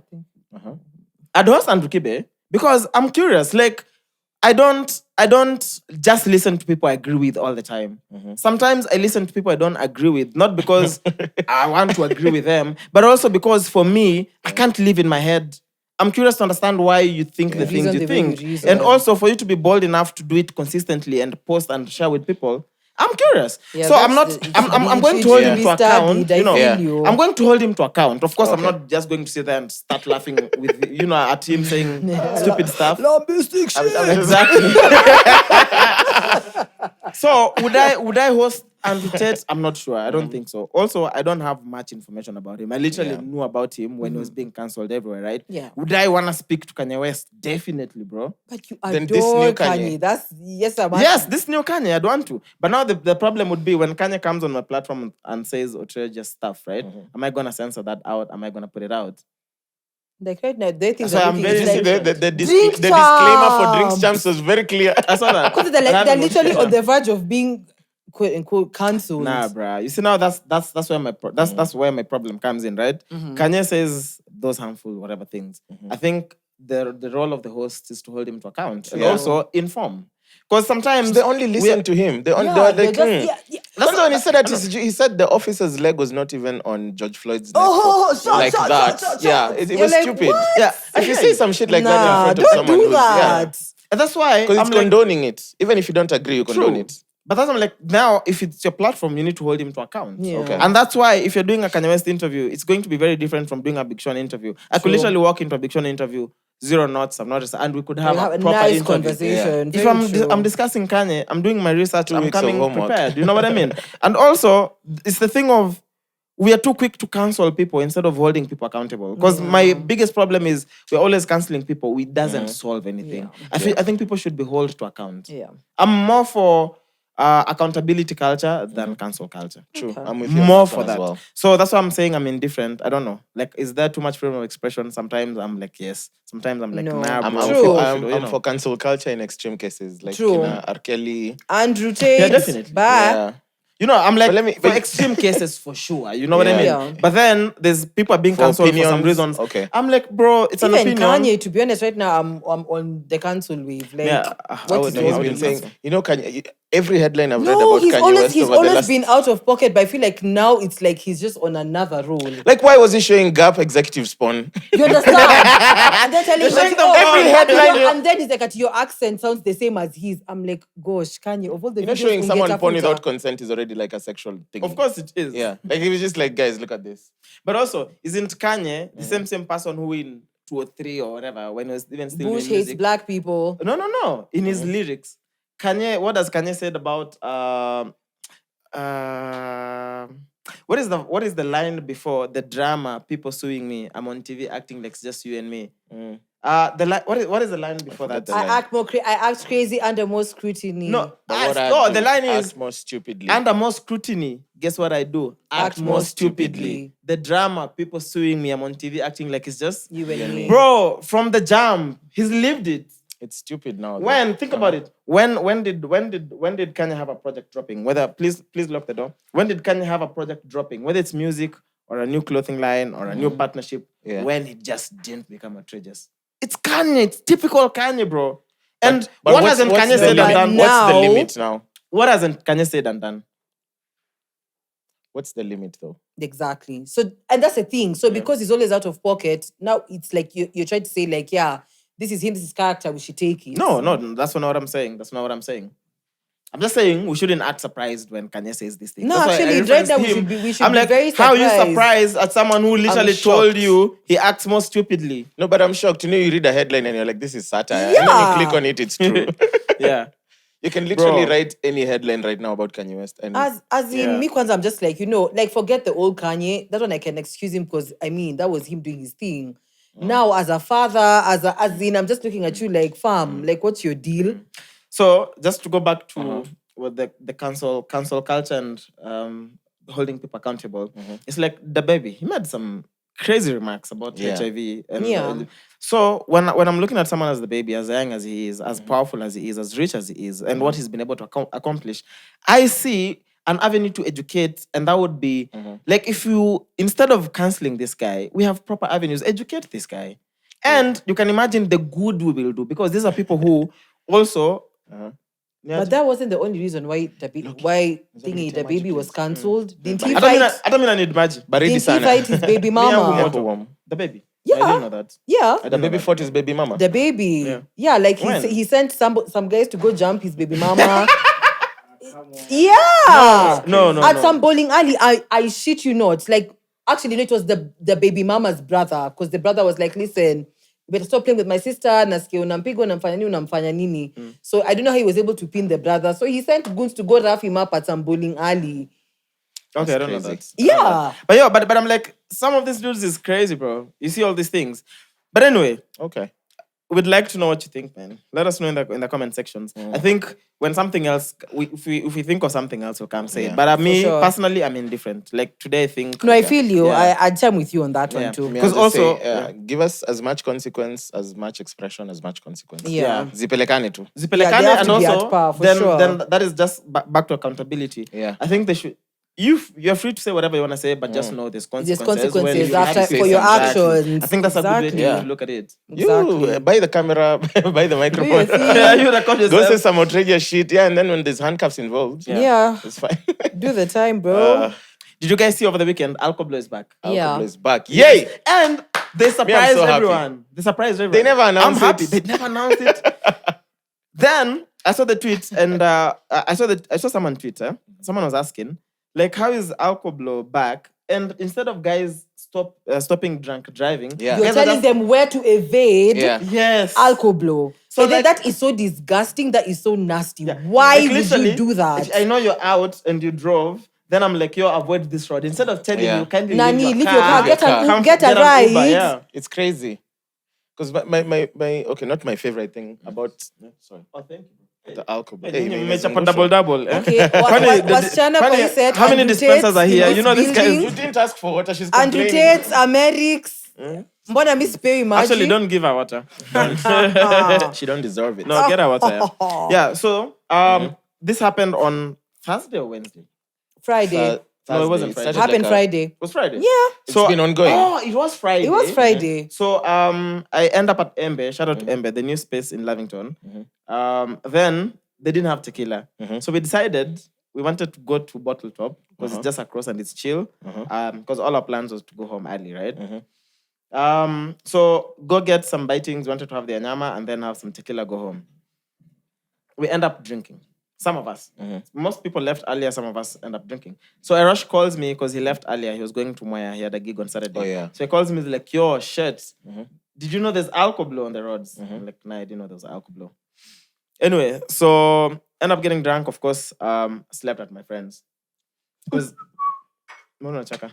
I'd host Andrew Kibe because I'm curious. Like, I don't just listen to people I agree with all the time. Sometimes I listen to people I don't agree with, not because I want to agree with them, but also because for me, I can't live in my head. I'm curious to understand why you think the things Reason you the way you think. reason. And also for you to be bold enough to do it consistently and post and share with people. I'm curious. Yeah, So I'm not that's the- I'm it going to should hold be him to studied, account. I You know, feel you. I'm going to hold him to account. Of course, I'm Okay. not just going to sit there and start laughing with at him saying stupid stuff. Exactly. So would I host Andrew Tate? I'm not sure. I don't think so. Also, I don't have much information about him. I literally knew about him when he was being cancelled everywhere, right? Yeah. Would I want to speak to Kanye West? Definitely, bro. But you Then this adore new Kanye. Kanye. That's yes, I'm Yes, this new Kanye, I'd want to. But now the problem would be when Kanye comes on my platform and says outrageous stuff, right? Am I going to censor that out? Am I going to put it out? like right now, they think So I'm everything very is You see, like, the Drink disclaimer for Drinks champs. Champs was very clear. I saw that. because they're, But I like, they're haven't watched literally it. on the verge of being quote unquote cancelled. Nah, bruh. You see now that's where that's where my problem comes in, right? Kanye says those harmful whatever things. I think the role of the host is to hold him to account and also inform. Because sometimes They only listen to him. They only Yeah, they're like, they're just That's the one he said that he said the officer's leg was not even on George Floyd's neck. Oh, shot, like shot, that. shot, shot, Yeah, shot. it You're was like, stupid. what? Yeah, If you say some shit like that in Nah, front of don't someone do who's that. and that's why because it's I'm like, condoning it. Even if you don't agree, you condone true. it. But that's I'm like, now if it's your platform, you need to hold him to account. Yeah. Okay. And that's why if you're doing a Kanye West interview, it's going to be very different from doing a Big Sean interview. I could literally walk into a Big Sean interview, 0 notes, I've noticed, and we could have We'll have a a proper nice interview. conversation. If Very I'm true. discussing Kanye, I'm doing my research, 2 I'm weeks of coming homework. prepared. You know what I mean? And also, it's the thing of we are too quick to cancel people instead of holding people accountable. Because my biggest problem is we're always canceling people. It doesn't solve anything. Yeah. I think people should be held to account. Yeah. I'm more for accountability culture than cancel culture. True. Okay. I'm with you on More that for one that. as well. So that's why I'm saying I'm indifferent. I don't know. Like, is there too much freedom of expression? Sometimes I'm like, yes. Sometimes I'm like, No. nah, I'm, bro. I'm, True. for, You know. I'm for cancel culture in extreme cases. Like True. R. Kelly. Andrew Tate. Yeah, definitely. Bye. Yeah. You know, I'm like, But for extreme cases, for sure. You know what I mean? Yeah. But then there's people are being For cancelled for some opinions, reasons. okay. I'm like, bro, it's an Even opinion. Kanye, to be honest, right now I'm on the cancel wave. Like, Yeah, I what would is know. He's I wrong been wouldn't with saying, cancel. you know, Kanye, every headline I've read No, about he's Kanye always West he's over the always last... been out of pocket, but I feel like now it's like he's just on another role. Like, why was he showing Gap executive spawn? You understand? And then telling showing me, them every headline. and then he's like, your accent sounds the same as his. I'm like, gosh, Kanye, of all the You know, videos showing someone ungetafuta. porn without consent is already like a sexual thing. Of course it is. Yeah. Like, he was just like, guys, look at this. But also, isn't Kanye the same person who in 2 or 3 or whatever, when he was even still Bush doing hates music? black people. No. In his lyrics, Kanye, what does Kanye said about what is the line before the drama? People suing me. I'm on TV acting like it's just you and me. What is the line before that? the line. I act crazy under more scrutiny. No, But what I no. do, The line is act more stupidly. under more scrutiny. Guess what I do? Act more stupidly. The drama, people suing me. I'm on TV acting like it's just You and me. Bro, from the jam, he's lived it. It's stupid now. though. When think about it, when did Kanye have a project dropping? Whether please lock the door. When did Kanye have a project dropping? Whether it's music or a new clothing line or a new partnership, when it just didn't become outrageous. It's Kanye. It's typical Kanye, bro. And But what what's- hasn't what's Kanye the said and limit? done? What's the Now- limit now? What hasn't Kanye said and done? What's the limit though? Exactly. So, and that's the thing. So, because he's always out of pocket, now it's like you're trying to say, like, yeah, this is him, this is his character, we should take it. No, that's not what I'm saying. That's not what I'm saying. I'm just saying we shouldn't act surprised when Kanye says these things. No, That's why I actually, right referenced now him. we should I'm be like, very how are you surprised. surprised at someone who literally shocked. told you he acts more stupidly? No, but I'm shocked. You read a headline and you're like, this is satire. And then Yeah. you click on it, it's true. Yeah. You can literally Bro. write any headline right now about Kanye West. And As in Yeah. me, Kwanzaa, I'm just like, like forget the old Kanye. That one I can excuse him because that was him doing his thing. Now, as a father, as in, I'm just looking at you like, fam, like, what's your deal? So just to go back to what the cancel culture and holding people accountable, it's like the baby. He made some crazy remarks about HIV. And, so when I'm looking at someone as the baby, as young as he is, as powerful as he is, as rich as he is, and what he's been able to accomplish, I see an avenue to educate, and that would be like if you, instead of canceling this guy, we have proper avenues, educate this guy. And you can imagine the good we will do, because these are people who also But that wasn't the only reason why the baby was cancelled. Didn't he I fight? don't mean I need magic. Baridi Didn't he sana. fight his baby mama? The baby. Yeah. I didn't know that. Yeah. The baby fought his baby mama. The baby. Yeah. Yeah, like When? he sent some guys to go jump his baby mama. Yeah. No. At some bowling alley, I shit you not. Like, actually, no, it was the baby mama's brother, because the brother was like, listen, you better stop playing with my sister. Nasikia unampiga, unamfanya nini. So I don't know how he was able to pin the brother. So he sent goons to go rough him up at some bowling alley. Okay, I don't know crazy. that. Yeah. But I'm like, some of these dudes is crazy, bro. You see all these things. But anyway, Okay. we'd like to know what you think, man. Let us know in the comment sections. I think when something else, if we think of something else, we'll come say it. But me, sure. personally, I'm indifferent. Like today, I think... No, I feel you. Yeah. I'd chime with you on that Yeah. one too. Me, Because I'll just also- say, give us as much consequence, as much expression, as much consequence. Yeah. Zipelekane tu. Yeah, Zipelekane, they have and to be also, at par, for then, sure. then that is just back to accountability. Yeah. I think they should... You're free to say whatever you want to say, but just know there's consequences. consequences when you after- have to say for your something. actions. I think that's a good way Exactly. to look at it. Exactly. You buy the camera, buy the microphone. thing. Yeah, you record Go say yourself. some outrageous shit. Yeah, and then when there's handcuffs involved, Yeah. it's fine. Do the time, bro. Did you guys see over the weekend? Alcoblow is back. Yeah. Alcoblow is back. Yay! And they surprised so happy. everyone. They surprised everyone. They never announced I'm happy. it. They never announced it. Then I saw the tweet, and I saw someone tweet. Someone was asking, like, how is Alcoblow back? And instead of guys stopping drunk driving, Yeah. You're guys are telling just- them where to evade Yeah. yes, Alcoblow. So, So like- that is so disgusting. That is so nasty. Yeah. Why Like, would literally, you do that? If I know you're out and you drove, then I'm like, yo, avoid this road. Instead of telling Yeah. you, kindly Nani, leave leave your car. Get Come get a an ride. Uber, yeah. It's crazy. Because my okay, not my favorite thing about sorry. Oh, thank you. The alcohol. Hey, double. Eh? Okay, Kwani, wasichana kwa hii set, how many Andrew dispensers Tate are here? in You know this this guy building. You didn't ask for water. She's Andrew complaining. Tate, Amerix. Mbona mi sipewi maji? Actually, don't give her water. She don't deserve it. No, get her water. Yeah. Yeah, so this happened on Thursday or Wednesday? Friday. No, it wasn't Friday. started Happened like Friday. It was Friday. Yeah. It's been ongoing. Oh, it was Friday. It was Friday. So I end up at Embe. Shout out to Embe, the new space in Lavington. Then they didn't have tequila. So we decided we wanted to go to Bottle Top because it's just across and it's chill. Because all our plans was to go home early, right? So go get some bitings. Wanted to have the anyama and then have some tequila, go home. We end up drinking. Some of us. Most people left earlier. Some of us end up drinking. So Erosh calls me because he left earlier. He was going to Moya. He had a gig on Saturday. Oh, yeah. So he calls me. He's like, yo, shit. Did you know there's Alcoblow on the roads? I'm like, nah, I didn't know there was Alcoblow. Anyway, so end up getting drunk, of course. Slept at my friends. Because... No, Chaka.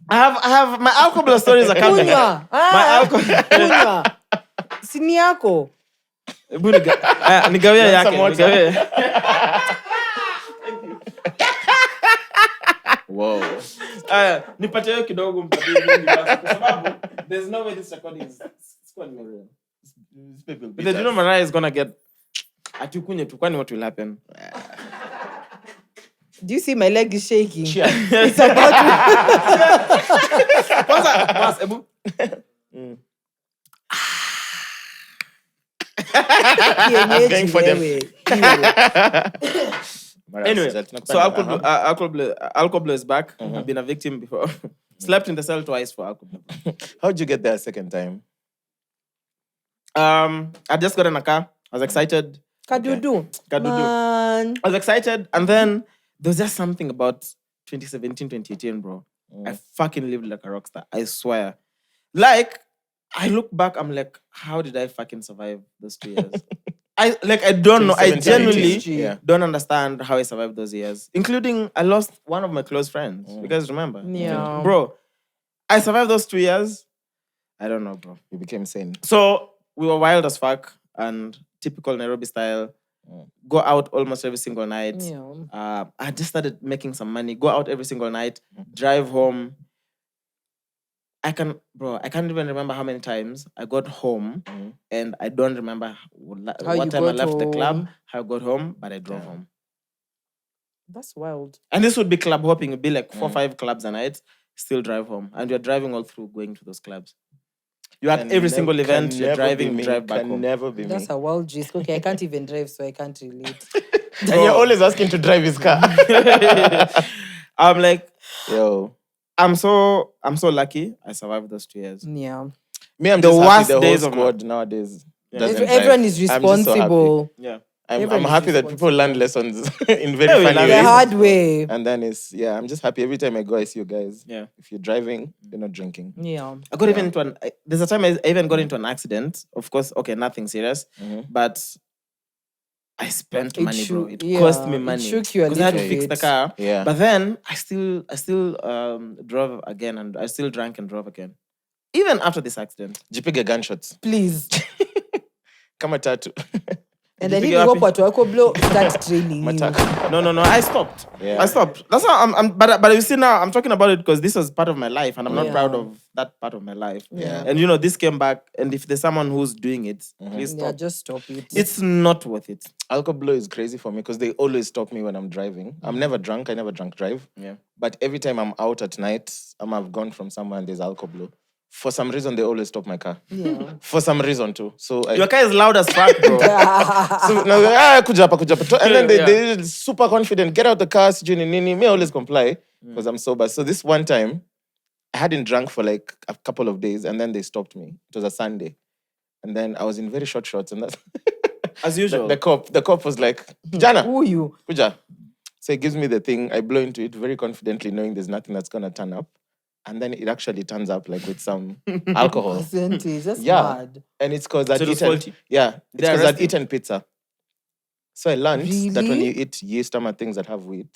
I have my Alcoblow stories are coming. Kunywa. My alcohol... Kunywa. Sini yako. Hebu nigawia Want yake. some water? Nigawia. Whoa. Nipatie hiyo kidogo mpatie mingi basi kwa sababu there's no way this recording is it's going to be real. But you know Mariah is gonna get atukunye tu kwani what will happen? Do you see my leg is shaking? Cheers. It's about Kwanza mas ebu to Going for them. anyway, so Alcoblow is back. I've been a victim before. Slept in the cell twice for Alcoblow. How'd you get there a second time? I just got in a car. I was excited. Kadudu. Kadudu. man. I was excited. And then there was just something about 2017, 2018, bro. I fucking lived like a rock star. I swear. Like, I look back, I'm like, how did I fucking survive those 2 years? I don't know. I 2017, genuinely yeah. don't understand how I survived those years. Including, I lost one of my close friends. You guys remember? Yeah. Bro, I survived those 2 years. I don't know, bro. You became sane. So we were wild as fuck and typical Nairobi style. Go out almost every single night. Yeah. I just started making some money. Go out every single night. Drive home. I can't even remember how many times I got home, and I don't remember what time I left the club, how I got home, but I drove home. That's wild. And this would be club hopping. It'd be like 4-5 clubs a night. Still drive home, and you're driving all through going to those clubs. You at every single event, you're driving, drive back home. Never be That's me. a wild gist. Okay, I can't even drive, so I can't relate. And you're always asking to drive his car. I'm like, Yo. I'm so lucky I survived those 2 years. Yeah. Me, I'm The just happy worst the whole days of my- squad nowadays doesn't Everyone drive. is I'm just so happy. responsible. Yeah. I'm Everyone is happy that people learn lessons in very we funny love The it. ways. hard way. And then I'm just happy every time I go, I see you guys. Yeah. If you're driving, you're not drinking. Yeah. I got even into there's a time I even got into an accident. Of course, okay, nothing serious, but I spent money, bro. It cost me it money shook you a because I had to little fix the bit. car. Yeah. But then I still drove again, and I still drank and drove again, even after this accident. Jipige gunshots. Please. Kama tatu. And then Did if you you get go to Alcoblow, start training you. Mataka. No. I stopped. Yeah. I stopped. That's how I'm. But you see now, I'm talking about it because this was part of my life, and I'm not proud of that part of my life. Yeah. And this came back, and if there's someone who's doing it, please Yeah, stop. just stop it. It's not worth it. Alcoblow is crazy for me because they always stop me when I'm driving. I'm never drunk. I never drunk drive. Yeah. But every time I'm out at night, I've gone from somewhere and there's Alcoblow. For some reason, they always stop my car. Yeah. For some reason, too. So Your car is loud as fuck, bro. so now, kuja hapa. And then they're super confident. Get out the car, sijui ni nini. Me always comply because I'm sober. So this one time, I hadn't drunk for like a couple of days, and then they stopped me. It was a Sunday. And then I was in very short shorts, and that's As usual. the cop was like, Jana, Who you? kuja. So he gives me the thing. I blow into it very confidently, knowing there's nothing that's gonna turn up. And then it actually turns up like with some alcohol. Percentage. That's Yeah. bad. And it's because I'd So it was eaten. faulty? Yeah, it's They because I'd arrested eaten pizza. So I learned that when Really? you eat yeast or things that have wheat,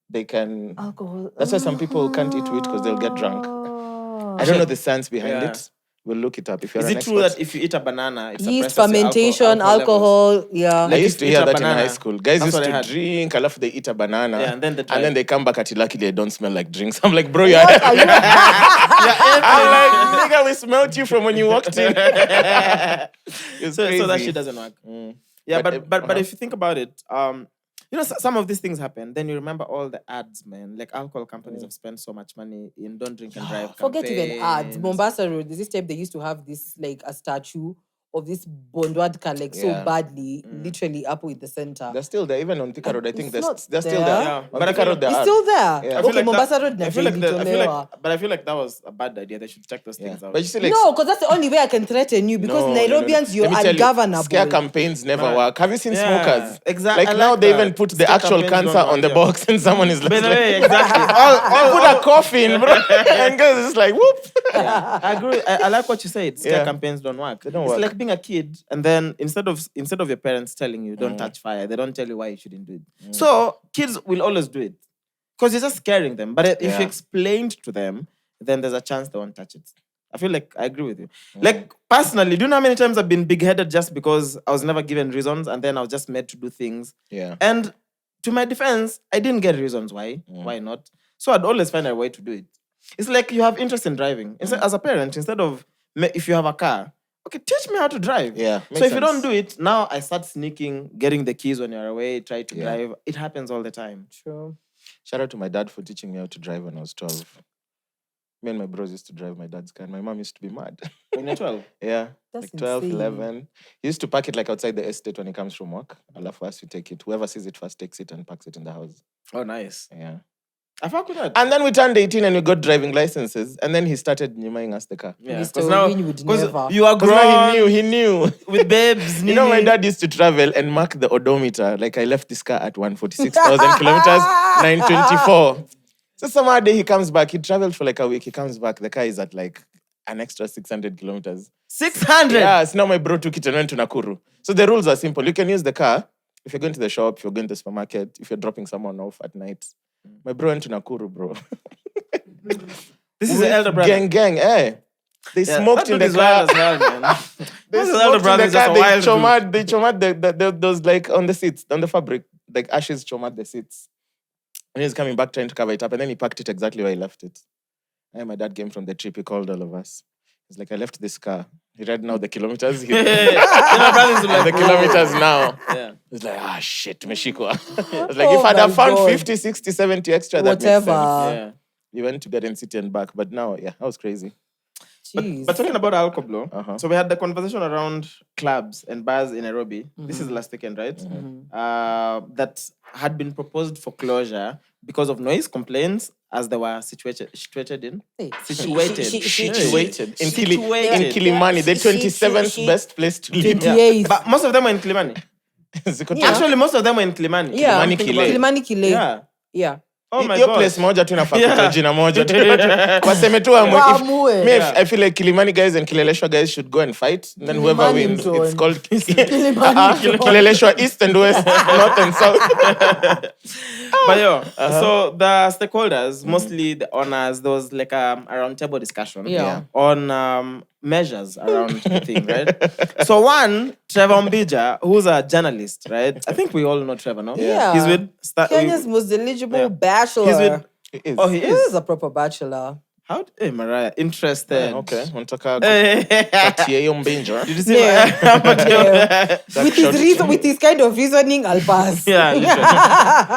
they can. Alcohol. That's why some people can't eat wheat because they'll get drunk. I don't know the science behind Yeah. it. We'll look it up if you're Is an it true expert. that if you eat a banana, it Yeast suppresses your fermentation, levels? alcohol. Yeah. I Like used if to you hear eat a that in banana, high school. Guys that's used what I to had. drink, I love they eat a banana. Yeah, and then they come back at luckily they don't smell like drinks. I'm like, bro, you're What are you? I'm like, nigga, we smelled you from when you walked in. It's So that crazy. shit doesn't work. Yeah, but if you think about it, some of these things happen. Then you remember all the ads, man. Like alcohol companies have spent so much money in don't drink and drive. Forget even ads. campaigns. Mombasa Road, there's this type they used to have this like a statue of this Bondwadka like so Yeah. badly, literally up with the center. They're still there, even on Thika Road. I think It's they're not still there. there. Yeah, On but I Thika feel Road, there It's are. still there. Yeah. I I feel Okay, like Mombasa that- Road I feel like ilitolewa. but I feel like that was a bad idea. They should check those Yeah. things out. But you see, like, No, because that's the only way I can threaten you because No. Nairobians, you're Let me tell you, ungovernable. scare campaigns never Man. work. Have you seen Yeah, smokers? exactly. Like I now like they that. even put the Scare actual campaigns cancer don't on work, the yeah. box and someone is like, By the way, exactly. they put a coffin, bro. And guys is just like, whoop. I agree. I like what you said. Scare Yeah. campaigns don't work. They don't It's work. like being a kid, and then instead of your parents telling you don't touch fire, they don't tell you why you shouldn't do it. So kids will always do it because you're just scaring them. But if Yeah. you explained to them, then there's a chance they won't touch it. I feel like I agree with you. Like personally, do you know how many times I've been big-headed just because I was never given reasons, and then I was just made to do things. Yeah. And to my defense, I didn't get reasons why. Why not? So I'd always find a way to do it. It's like you have interest in driving. As a parent, instead of if you have a car, okay, teach me how to drive. Yeah, So makes if you don't sense. do it, now I start sneaking, getting the keys when you're away, try to Yeah. drive. It happens all the time. True. Shout out to my dad for teaching me how to drive when I was 12. Me and my bros used to drive my dad's car, and my mom used to be mad. When you're 12. Yeah, That's like 12, insane. 11. He used to park it like outside the estate when he comes from work. Alafu us, we take it. Whoever sees it first takes it and parks it in the house. Oh, nice. Yeah. I fuck with that. And then we turned 18 and we got driving licenses. And then he started nyuming us the car. Yeah, Mr. 'cause now, Owin would 'cause never. you are Because grown. now he knew. With babes. You know, my nini. dad used to travel and mark the odometer. Like, I left this car at 146,000 kilometers, 924. So some other day he comes back. He traveled for like a week. He comes back. The car is at like an extra 600 kilometers. 600. Yeah, so now my bro took it and went to Nakuru. So the rules are simple. You can use the car if you're going to the shop, if you're going to the supermarket, if you're dropping someone off at night. My bro went to Nakuru, bro. This is the elder brother. Gang, eh? They Yeah, smoked that in the dude is wild car. as well, man. They This smoked elder in brother the is just car. a They wild chomat those like on the seats, on the fabric, like ashes chomat the seats. And he's coming back trying to cover it up, and then he packed it exactly where he left it. And my dad came from the trip. He called all of us. He's like, I left this car. He read now the kilometers. He Elder brothers will the like, kilometers now. yeah. It's like, shit, meshikwa. It's like, Oh if I'd my have found God. 50, 60, 70 extra, that makes Whatever. sense. Yeah. You went to Garden City and back. But now, yeah, that was crazy. Jeez. But talking about Alcoblow, Uh-huh. so we had the conversation around clubs and bars in Nairobi. This is last weekend, right? That had been proposed for closure because of noise complaints as they were situated in. Hey, Situated. Situated. In Situated. Kilimani, the 27th best place to live. 28. But most of them were in Kilimani. Ziko- Actually, most of them were in Kilimani. Yeah. Kilimani Kile. Kilimani Kile. Yeah. Yeah. Oh my Hiyo God. place moja tu inafaa Yeah. kuitwa jina moja tu. Waseme tu amwe. Waamue. Me, I feel like Kilimani guys and Kileleshwa guys should go and fight. And then whoever Kilimani wins, Mtoni. it's called Kilimani Mtoni. Kileleshwa East and West, North and South. But yo, so the stakeholders, mostly the owners, there was like a round table discussion Yeah. on measures around the thing, right? So one, Trevor Ombija, who's a journalist, right? I think we all know Trevor, no? Yeah. He's with... Kenya's most eligible Yeah. bachelor. He's with... It is. Oh, he He is? is a proper bachelor. How... Hey, Mariah, interested. Okay. Unataka Hey. kupatia hiyo mbinja. Did you see Yeah. my... With his kind of reasoning, I'll pass. Yeah, literally.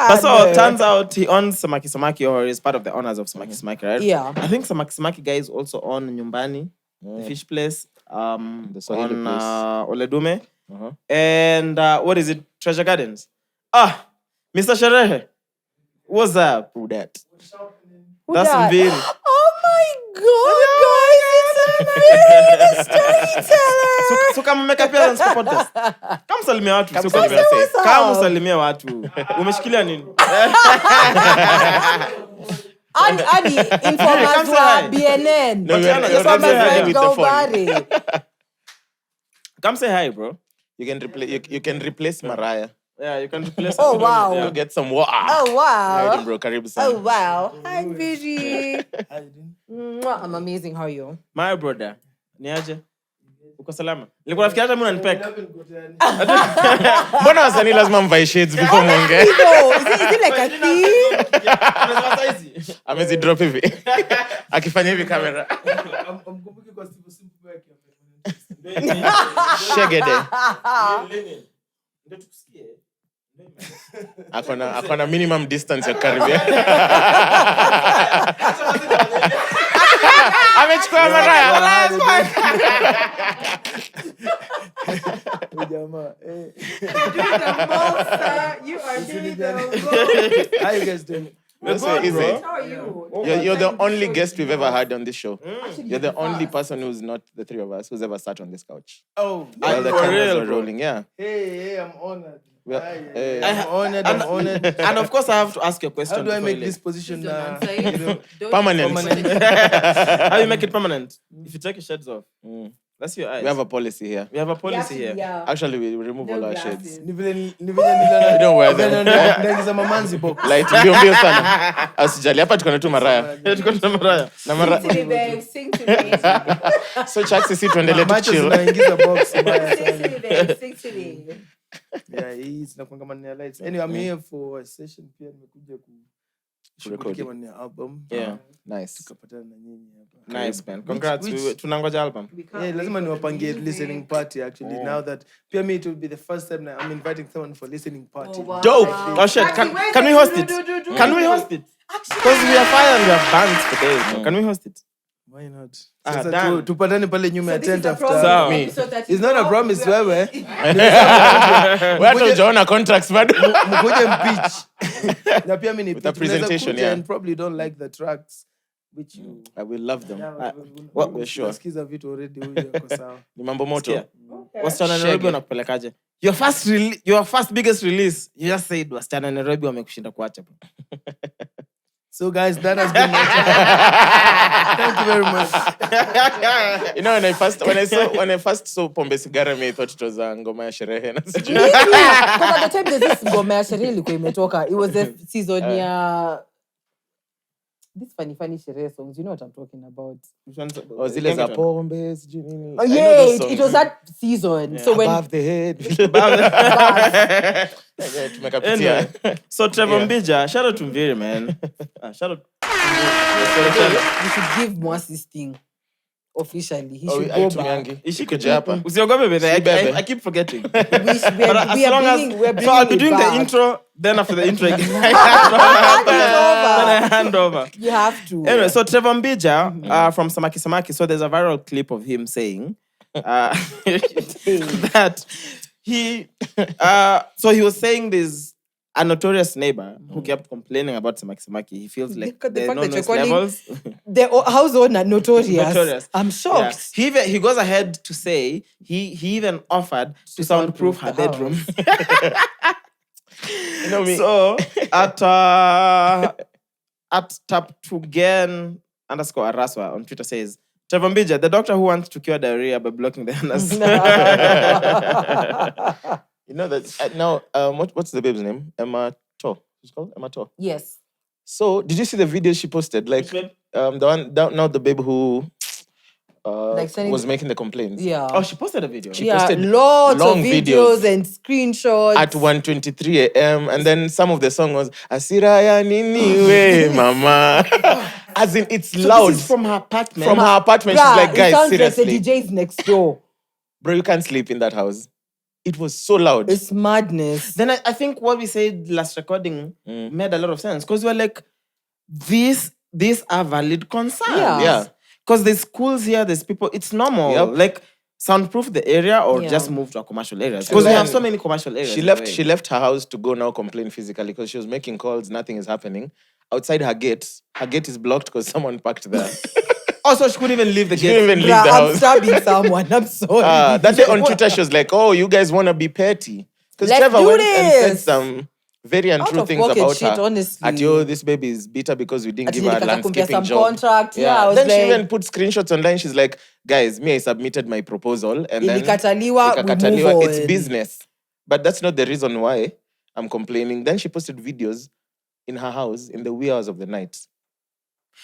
But so No. turns out he owns Samaki Samaki, or is part of the owners of Samaki Samaki, right? Yeah. I think Samaki Samaki guys also own Nyumbani, the fish place, The Swahili on place. Oledume, Uh-huh. and what is it? Treasure Gardens. Mr. Sherehe, what's up? Who that? Who That's dat? Mbiri. Oh my God, guys, it's Mbiri, the storyteller. So kama make appearance kwa podcast. Kama salimia watu. Kama So kwa- salimia what's Kama up? salimia watu. Umeshikilia nini? Adi, informers Come say wa hi. BNN. No, You're Yes, I'm say hi friend with the phone. Gaubari. Come say hi, bro. You can replace Mariah. Yeah, you can replace Oh, her. wow. You get some wow. Oh, wow. Raidon, bro, karibu sana. Oh, wow. Hi, Mbiri. Mwah, I'm amazing. How are you? My brother. Niaje? Uko salama? Nilikuwa nafikiria hata mimi unanipeka. Mbona wasanii lazima mvae shades before muongee? No, is it like a theme? Amezi drop hivi. Akifanya hivi kamera. Shegede. Akona minimum distance ya karibia. Amechukua Mariah. You are doing the How you guys doing? That's so easy. How are you? You're the only guest we've ever had on this show. You're the only person who's not the three of us who's ever sat on this couch. Oh, While the for cameras real, are bro. rolling, yeah. hey, I'm honored. Well, I'm I- honored. I'm honored. And of course, I have to ask you a question. How do I before make you this leave. position Don't Permanent. How you make it permanent? If you take your shades off, that's your eyes. We have a policy here. We have a policy here. Yeah. Actually, we remove all our shades. glasses. Ni vile We don't wear them. Naingiza mamanzi box. Light mbio sana. Asijali hapa tuko na tu Mariah. Tuko na Mariah. Na Mariah. Sing to me, babe. Sing to me. So Chaxy si tuendelee tu Macho chill. zinaingiza box mbaya Sing to sana. me, babe. Sing to me. Yeah, hii zinakuanga maneno ya lights. Anyway, I'm here for a session pia nimekuja kushughulikia maneno ya album. Yeah. Nice. Tukapatana na nyinyi hapa. Nice, man. Congrats. which- Tunangoja album. Yeah, lazima niwapangie listening party actually. Now that pia me it will be the first time that I'm inviting someone for listening party. Oh, wow. Dope. Oh shit! Can we host it? Can we host it? Because we are fire and we have bands for days. bro. Can we host it? Why not? Ah, Sasa done. tupatane pale nyuma ya This is tent a after. promise. Sawa. Episode 34. It's not a promise wewe. Wewe hata hujaona contracts bado. Mkuje mpeach. Na pia mimi ni With a pitch. Unaweza presentation, kuja yeah. and probably don't like the tracks which you I will love them. we're sure. Unasikiza vitu already huyu yako sawa. Ni mambo moto. Sikia. Wasichana Nairobi wanakupelekaje? Your first biggest release, you just said wasichana Nairobi wamekushinda kuacha. So guys, that has been my time. Thank you very much. You know, when I first saw Pombe Sigara, I thought it was a ngoma ya sherehe. Because at the time there's this ngoma ya sherehe ilikuwa imetoka. It was the season ya this funny sherehe songs. You know what I'm talking about? Oh, zile za pombe, sijui nini. Oh yeah, it was that season. Yeah. So when Above the head. Anyway, so Trevor Ombija, shout out to Mviri, man. Shout out. we should give Mwass this thing officially. He should go back. Ishikuja hapa. Usiogope bebe. Bebe. I keep forgetting. We are So I'll be doing the back. intro, then after the intro, then I hand over. You have to. Anyway, so Trevor Ombija from Samaki Samaki. So there's a viral clip of him saying that he was saying this a notorious neighbor who kept complaining about Samaki Samaki. He feels like The there are fact no that you're noise calling levels. the house owner notorious. Notorious. I'm shocked. Yeah. He goes ahead to say he even offered to soundproof her the bedroom. You know me. So at Taptugen _Araswa on Twitter says, Trevor Ombija, the doctor who wants to cure diarrhea by blocking the anus. You know that now. What's the babe's name? Emma To. She's called Emma To. Yes. So did you see the video she posted? Like the one now the babe who was making the complaints. Yeah. Oh, she posted a video. She posted lots long of videos videos and screenshots. at 1:23 a.m. and then some of the song was Asiraya Nini we mama. As in it's loud. This is from her apartment. From her apartment. Bruh, She's like, it guys, sounds seriously. like the DJ's next door. Bro, you can't sleep in that house. It was so loud. It's madness. Then I think what we said last recording made a lot of sense because we were like, these are valid concerns. Yeah. Because there's schools here, there's people. It's normal. Yep. Like soundproof the area or Yeah. just move to a commercial area. Because we have so many commercial areas. She left her house to go now complain physically because she was making calls, nothing is happening. Outside her gate is blocked because someone parked there. Also, she couldn't even leave the She didn't gate. even leave Bruh, the I'm house. stabbing someone. I'm sorry. That day on Twitter, she was like, "Oh, you guys want to be petty?" Because Let's Trevor do went and said this. some very untrue Out of things pocket about shit, her. honestly. At this baby is bitter because we didn't Ati give her a nilikata kumpea landscaping some job. contract. Yeah, I was Then she like, even put screenshots online. She's like, "Guys, me, I submitted my proposal and then Ilikataliwa, we ikakataliwa. move It's on." business." But that's not the reason why I'm complaining. Then she posted videos in her house in the wee hours of the night.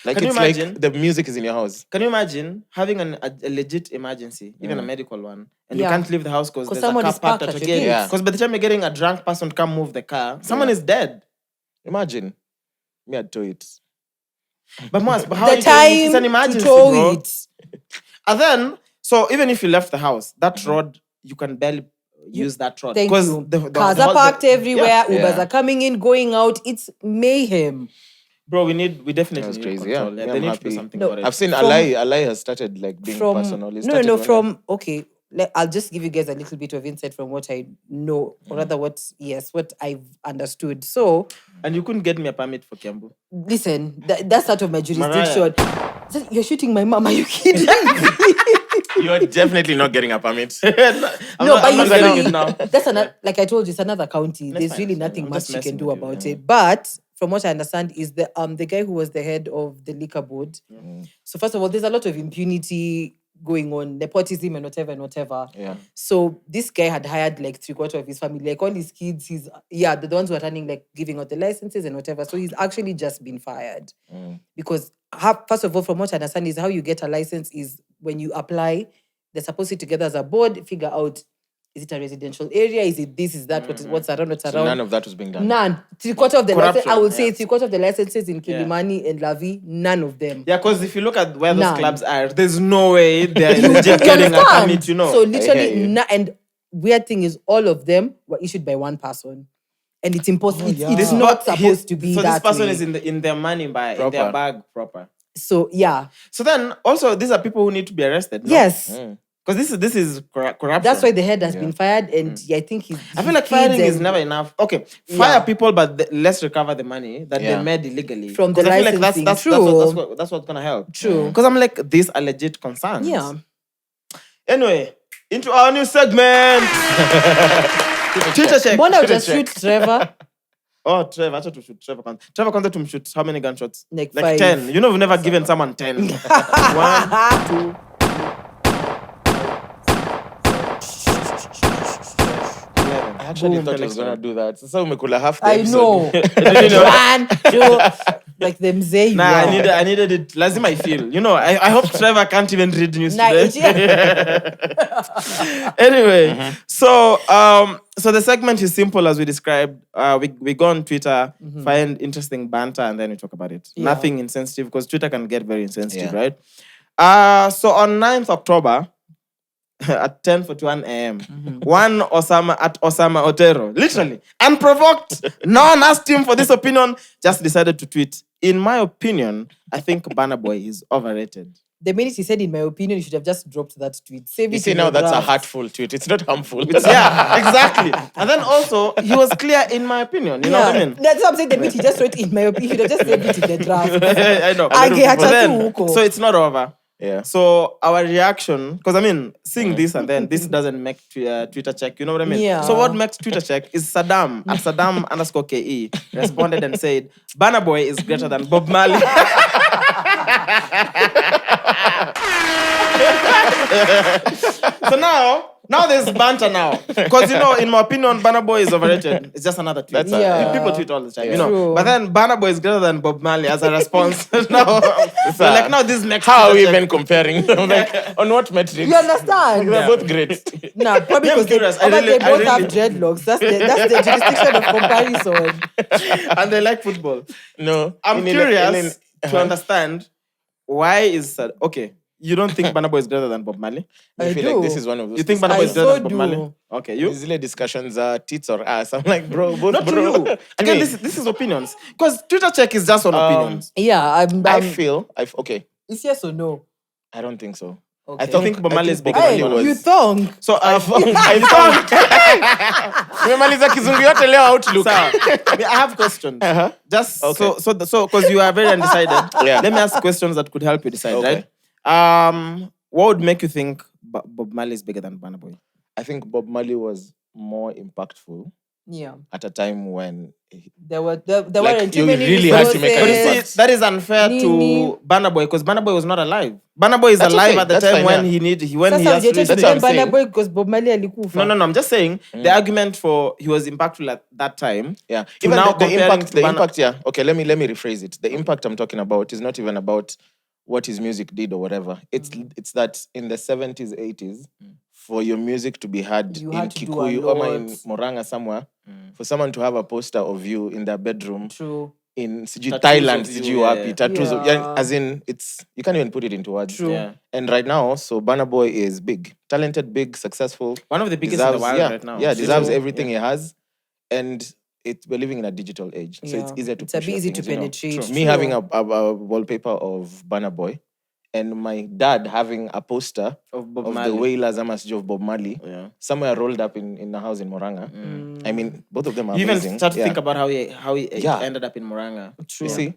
Like Can you it's imagine? like the music is in your house. Can you imagine having a legit emergency, even a medical one, and Yeah. you can't leave the house because there's a someone car is parked parked at at your your gate? gate. Because by the time you're getting a drunk person to come move the car, someone is dead. Imagine. Me, I'd tow it. But Mwass, but how The are you doing it? It's an time to emergency, tow bro. it. And then, so even if you left the house, that road, you can barely use that road. Thank 'Cause you. the Cars the are whole- parked everywhere. Yeah. Ubers Yeah. are coming in, going out. It's mayhem. Bro, we definitely That's need crazy, control. yeah. They I'm need to happy. do something No, about it. I've seen From- Alai has started like being personal. He started when From okay. I'll just give you guys a little bit of insight from what I know, or rather, what I've understood. So, And you couldn't get me a permit for Kiambu. listen, that's out of my jurisdiction. So, you're shooting my mom? Are you kidding? You're definitely not getting a permit. No, I'm but not you getting see, it now. that's another. Like I told you, it's another county. That's There's fine, really that's fine. nothing I'm much just you can messing do with you, about yeah. it. But from what I understand, is the guy who was the head of the liquor board. So first of all, there's a lot of impunity going on, nepotism and whatever. Yeah. So this guy had hired like 3/4 of his family, like all his kids. The ones who are running, like giving out the licenses and whatever. So he's actually just been fired because first of all, from what I understand, is how you get a license is when you apply. They're supposed to together as a board figure out, is it a residential area? Is it this? Is that what's around? What's So around? none of that was being done. None. 3/4 of the licenses. Corruption, I would say yeah. 3/4 of the licenses in Kilimani and Lavi. None of them. Yeah, because if you look at where those None. clubs are, there's no way they're You legit getting a understand? permit, you know. So I hear literally, you. and weird thing is, all of them were issued by one person, and it's impossible. yeah. It's This not supposed to be so that this person way. is in their money in their Proper. bag proper. So yeah, So then also these are people who need to be arrested. No? yes. Because this is corruption. That's why the head has been fired, and I think I feel like firing is never enough. Okay, fire people, but let's recover the money that they made illegally from the 'Cause I feel like licensing. that's what's gonna help. True. Because I'm like, these are legit concerns. Yeah. Anyway, into our new segment. Twitter check. Mbona just shoot Trevor? Oh, Trevor, I thought to shoot Trevor. Trevor wanted to shoot how many gunshots? Like 5. 10. You know, we've never given someone 10. 1, 2. I actually thought I was gonna do that. So umekula half the I episode. know. 1, 2, like the mzee. Nah, I needed it. Lazima I feel. You know, I hope Trevor can't even read news Nah, today. Anyway, so the segment is simple as we described. We go on Twitter, find interesting banter, and then we talk about it. Yeah. Nothing insensitive, because Twitter can get very insensitive, Yeah. right? So on 9th October, at 10:41 a.m. One Osama Otero, literally unprovoked, no one asked him for this opinion, just decided to tweet, "In my opinion, I think Burna Boy is overrated." The minute he said, "In my opinion," you should have just dropped that tweet. Save You it see in now your that's a draft. heartful tweet. It's not harmful. Yeah, exactly. And then also, he was clear, in my opinion. You know what I mean? That's what I'm saying. The minute he just wrote, "In my opinion," you should have just saved it in the draft. I know. Age But then, hata tu huko. so it's not over. Yeah. So our reaction, because I mean, seeing this and then this doesn't make Twitter check. You know what I mean? Yeah. So what makes Twitter check is Saddam at Saddam_KE responded and said, "Burna Boy is greater than Bob Marley." So now there's banter now. Because, you know, in my opinion, Burna Boy is overrated. It's just another tweet. People tweet all the time, you know. True. But then Burna Boy is greater than Bob Marley as a response. Now, so like, now this next How are we Twitter even comparing? Like, on what metrics? You understand? They're both great. Nah, probably Yeah, I'm because they, curious. I but really- they I both really- have dreadlocks. That's the jurisdiction of comparison. And they like football. No. I'm curious to understand why is okay. You don't think Burna Boy is greater than Bob Marley? I I feel do. like this is one of those. You think Burna Boy I is greater so than Bob do. Marley? Okay, you? These discussions are tits or ass. I'm like, bro, both Not to bro. you. Again, this is opinions. Because Twitter check is just on opinions. Yeah, I feel, okay, it's yes or no. I don't think so. Okay. I thought think Bob Marley is bigger Hey, than you thong. So I Tumemaliza kizungu yote leo Outlook. I have questions. Just Okay. so because you are very undecided. Yeah. Let me ask questions that could help you decide, Okay. right? What would make you think Bob Marley is bigger than Burna Boy? I think Bob Marley was more impactful Yeah, at a time when there Like, weren't too you many really had to make an But you resources. see, that is unfair Nini. to Burna Boy because Burna Boy was not alive. Burna Boy is That's alive okay. at the That's time fine, when yeah. he has Sasa released That's it. what I'm saying. Burna Boy because Bob Marley alikufa. No. I'm just saying the argument for he was impactful at that time. yeah, To even now the comparing impact, to the Burna- impact, yeah. Okay, let me rephrase it. The impact I'm talking about is not even about what his music did or whatever. It's that in the 70s, 80s, for your music to be heard You in had to do a Kikuyu or in lot. Moranga somewhere, for someone to have a poster of you in their bedroom True. in Tattoos Thailand, of you, yeah. tattoos of, Yeah. as in you can't even put it into words. True. Yeah. And right now, so Burna Boy is big, talented, big, successful. One of the biggest in the world right now. Yeah, deserves True. everything he has. And we're living in a digital age. So it's easier to It's a push bit your easy to things, you know. penetrate. True. Me having a wallpaper of Burna Boy and my dad having a poster Of Bob of Marley. the Wailers Amasjo of Bob Marley Yeah. somewhere rolled up in a house in Moranga. I mean, both of them are You even amazing. start to Yeah. think about how he Yeah. ended up in Moranga. You see,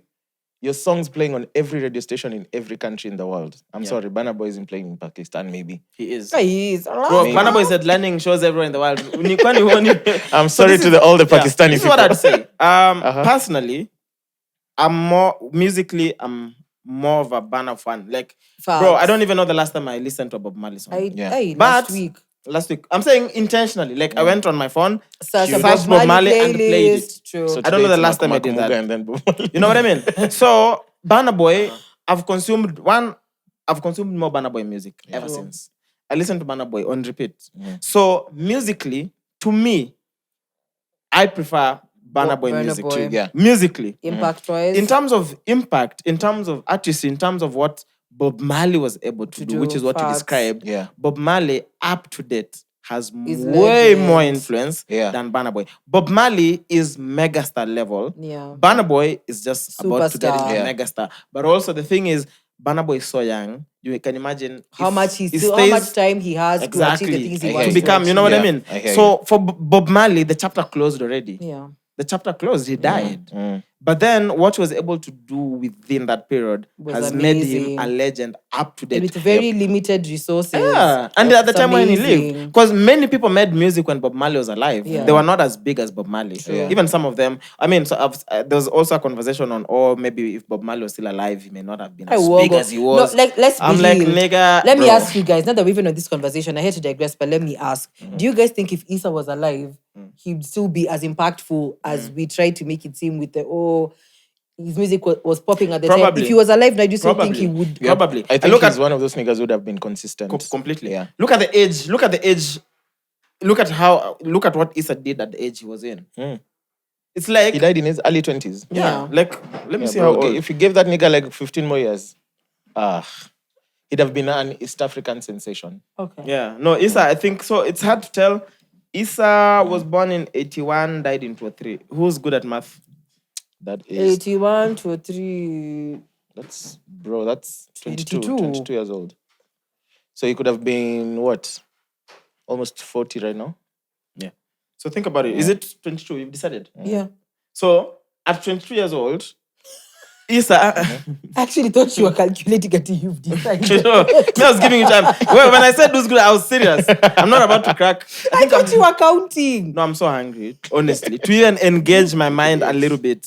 your song's playing on every radio station in every country in the world. I'm sorry, Burna Boy isn't playing in Pakistan, maybe. He is. He is. Bro, Burna Boy said landing shows everywhere in the world. I'm sorry this to is- all the Yeah, Pakistani this is people. what I'd say. Personally, I'm more of a Burna fan. Like, bro, I don't even know the last time I listened to a Bob Marley song. Yeah. Last week. Last week. I'm saying intentionally. Like, I went on my phone, Search a searched Bob Marley and played it. playlist. True. So I don't know today the it's last time I did Makumuga that. and then Bob Marley. You know what I mean? So, Burna Boy, I've consumed more Burna Boy music ever since. I listen to Burna Boy on repeat. So, musically, to me, I prefer Burna Boy Burna music Boy. too. Yeah. Musically. Impact wise. In terms of impact, in terms of artistry, in terms of what Bob Marley was able to do, which is what you facts. described, Yeah. Bob Marley, up to date, has Is way legend. more influence Yeah. than Burna Boy. Bob Marley is megastar level. Yeah. Burna Boy is just about to get into Superstar. Yeah. megastar. But also the thing is, Burna Boy is so young. You can imagine How if much he how much stays- time he has to achieve exactly the things he I wants to hear you. become. You know what I mean? I hear So for Bob Marley, the chapter closed already. Yeah. The chapter closed. He died. But then what he was able to do within that period Was has made him amazing. a legend up to And date. with very limited resources. Yeah, and at the It's time when he amazing. lived, because many people made music when Bob Marley was alive. Yeah. They were not as big as Bob Marley. Yeah. Even some of them. I mean, so there was also a conversation on, maybe if Bob Marley was still alive, he may not have been as big as he was. No, let's be I'm like, real. nigga, Let me bro. ask you guys, now that we've been on this conversation, I hate to digress, but let me ask, do you guys think if Issa was alive, he'd still be as impactful as we tried to make it seem with the, his music was popping at the time? Probably. If he was alive now, do you still think he would? Yeah, Probably. I And think look he's at- one of those niggas who would have been consistent. Completely. Yeah. Look at the age. Look at what Issa did at the age he was in. It's like He died in his early 20s. yeah. Like let me Yeah, see bro, how old. if you gave that nigga like 15 more years, he'd have been an East African sensation. Okay. Yeah. No, Issa, I think so. It's hard to tell. Issa was born in 81, died in 2003. Who's good at math? That is, 81 to 3. that's 22 22 years old. So he could have been what? Almost 40 right now. Yeah. So think about it. Is it 22? You've decided. Yeah. So at 22 years old, Issa. I actually thought you were calculating until you've decided. Me, I was giving you time. Well, when I said who's good, I was serious. I'm not about to crack. I thought you were counting. No, I'm so hungry, honestly, to even engage my mind a little bit.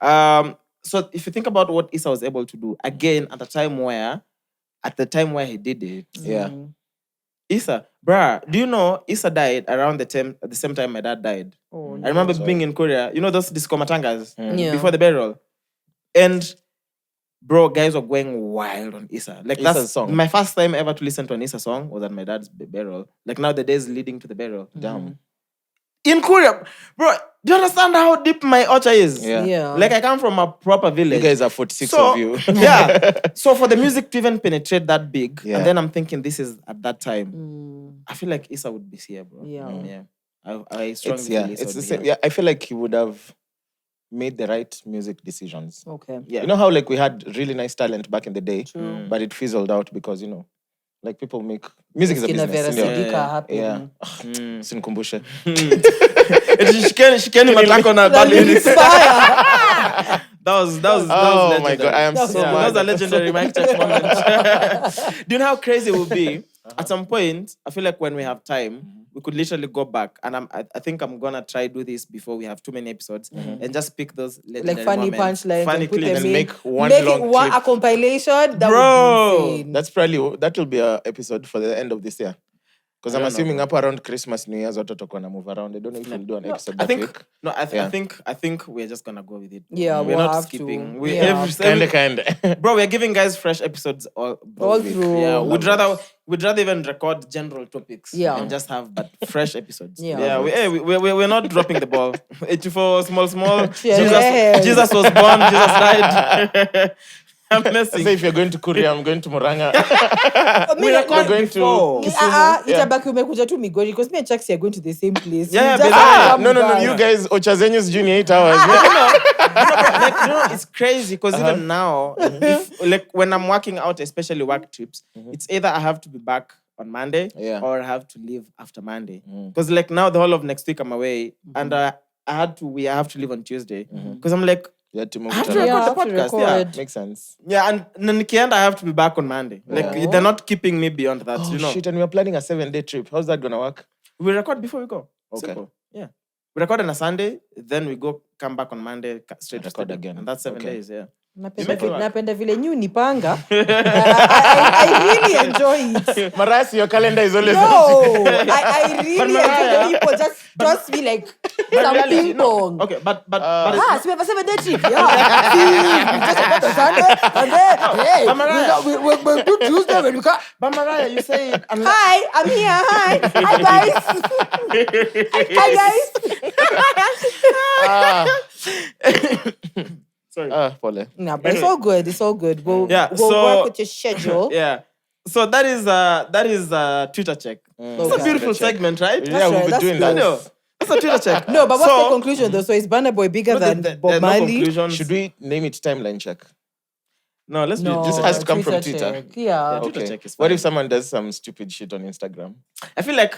So if you think about what Issa was able to do, again, at the time where he did it, Yeah. Issa, bruh, do you know Issa died around at the same time my dad died? Oh, I remember being in Korea, you know those disco matangas Yeah. before the burial. And bro, guys were going wild on Issa. Like Issa's that's song. my first time ever to listen to an Issa song was at my dad's burial. Like now the days leading to the burial. Damn. In Korea, bro, do you understand how deep my Ocha is? Yeah. Yeah. Like I come from a proper You village. guys are 46 So- of you. Yeah. So for the music to even penetrate that big, Yeah. and then I'm thinking this is at that time. I feel like Issa would be here, bro. Yeah. Yeah. I strongly It's, feel yeah, Issa it's would the be same. here. Yeah, I feel like he would have made the right music decisions. Okay. Yeah. You know how like we had really nice talent back in the day, but it fizzled out because like people make music is a Kina business. Vera Sindio? Sidika happened. Yeah. Sinikumbushe. She can't even attack on her That bad lyrics. fire. That was Oh my legendary. God, I am so That mad. was a legendary mic check moment. Do you know how crazy it would be? At some point, I feel like when we have time, we could literally go back, and I think I'm gonna try do this before we have too many episodes, and just pick those legendary Like funny moments, punchlines funny and put clips. them in. make one Make long it one clip. a compilation. That Bro. would be insane. That will be an episode for the end of this year. Because I'm I don't know, assuming bro. up around Christmas, New Year's, watoto gonna move around. I don't know if we'll do an episode I that think week. no. I Yeah. think we're just gonna go with it. Yeah, we're we'll not have skipping. to. We Yeah. Kinda. bro, we're giving guys fresh episodes all All week. through. Yeah, Love we'd rather even record general topics. Yeah. and just have but fresh episodes. Yeah. Yeah, we're not dropping the ball. 84 small. Yeah. Jesus was born. Jesus died. I'm Say messing. if you're going to Korea, I'm going to Muranga. Me, We like, record going before. to- itabaki umekuja tu Migori because me and Chaxy are going to the same place. Yeah, We just basically. come No, back. you guys, Ochazenyo's Junior 8 hours. Like, it's crazy because even now, if like when I'm working out, especially work trips, it's either I have to be back on Monday Yeah. or I have to leave after Monday. Because like now the whole of next week I'm away, and I have to leave on Tuesday because I'm like You had to move I have it to around. Yeah, record the I have to podcast. Yeah. record. Makes sense. Yeah, and then Nikienda, I have to be back on Monday. Like Oh. they're not keeping me beyond that. Oh, you know, shit, and we're planning a 7-day trip. How's that gonna work? we record before we go. Okay. Simple. Yeah, we record on a Sunday, then we come back on Monday straight to Record studio. again. and that's 7 Okay. days. Yeah. Napenda napenda vile nyu nipanga. I really enjoy it. Mariah, your calendar is always No, I really But enjoy Mariah- when people just toss me like But some reality, ping no. pong. Okay, but it's So we have a 7-day trip. Yeah. See, we just went on Sunday and then hey, we do Tuesday when we come. But Mariah, you say it. And Hi, I'm here. Hi guys. Hi guys. Sorry. Pole. No, but it's all good. It's all good. We'll So- work with your schedule. Yeah. So that is a Twitter check. It's a Okay. beautiful Twitter check. segment, right? Yeah, we'll right, be that's doing I that. know. That's a Twitter check. No, but what's So- the conclusion though? So is Burna Boy bigger No, than there's Bob no Marley? conclusions. Should we name it timeline check? No, let's No, be. This has to come from Twitter Twitter. check. Yeah. Twitter Okay. check is What fine. if someone does some stupid shit on Instagram? I feel like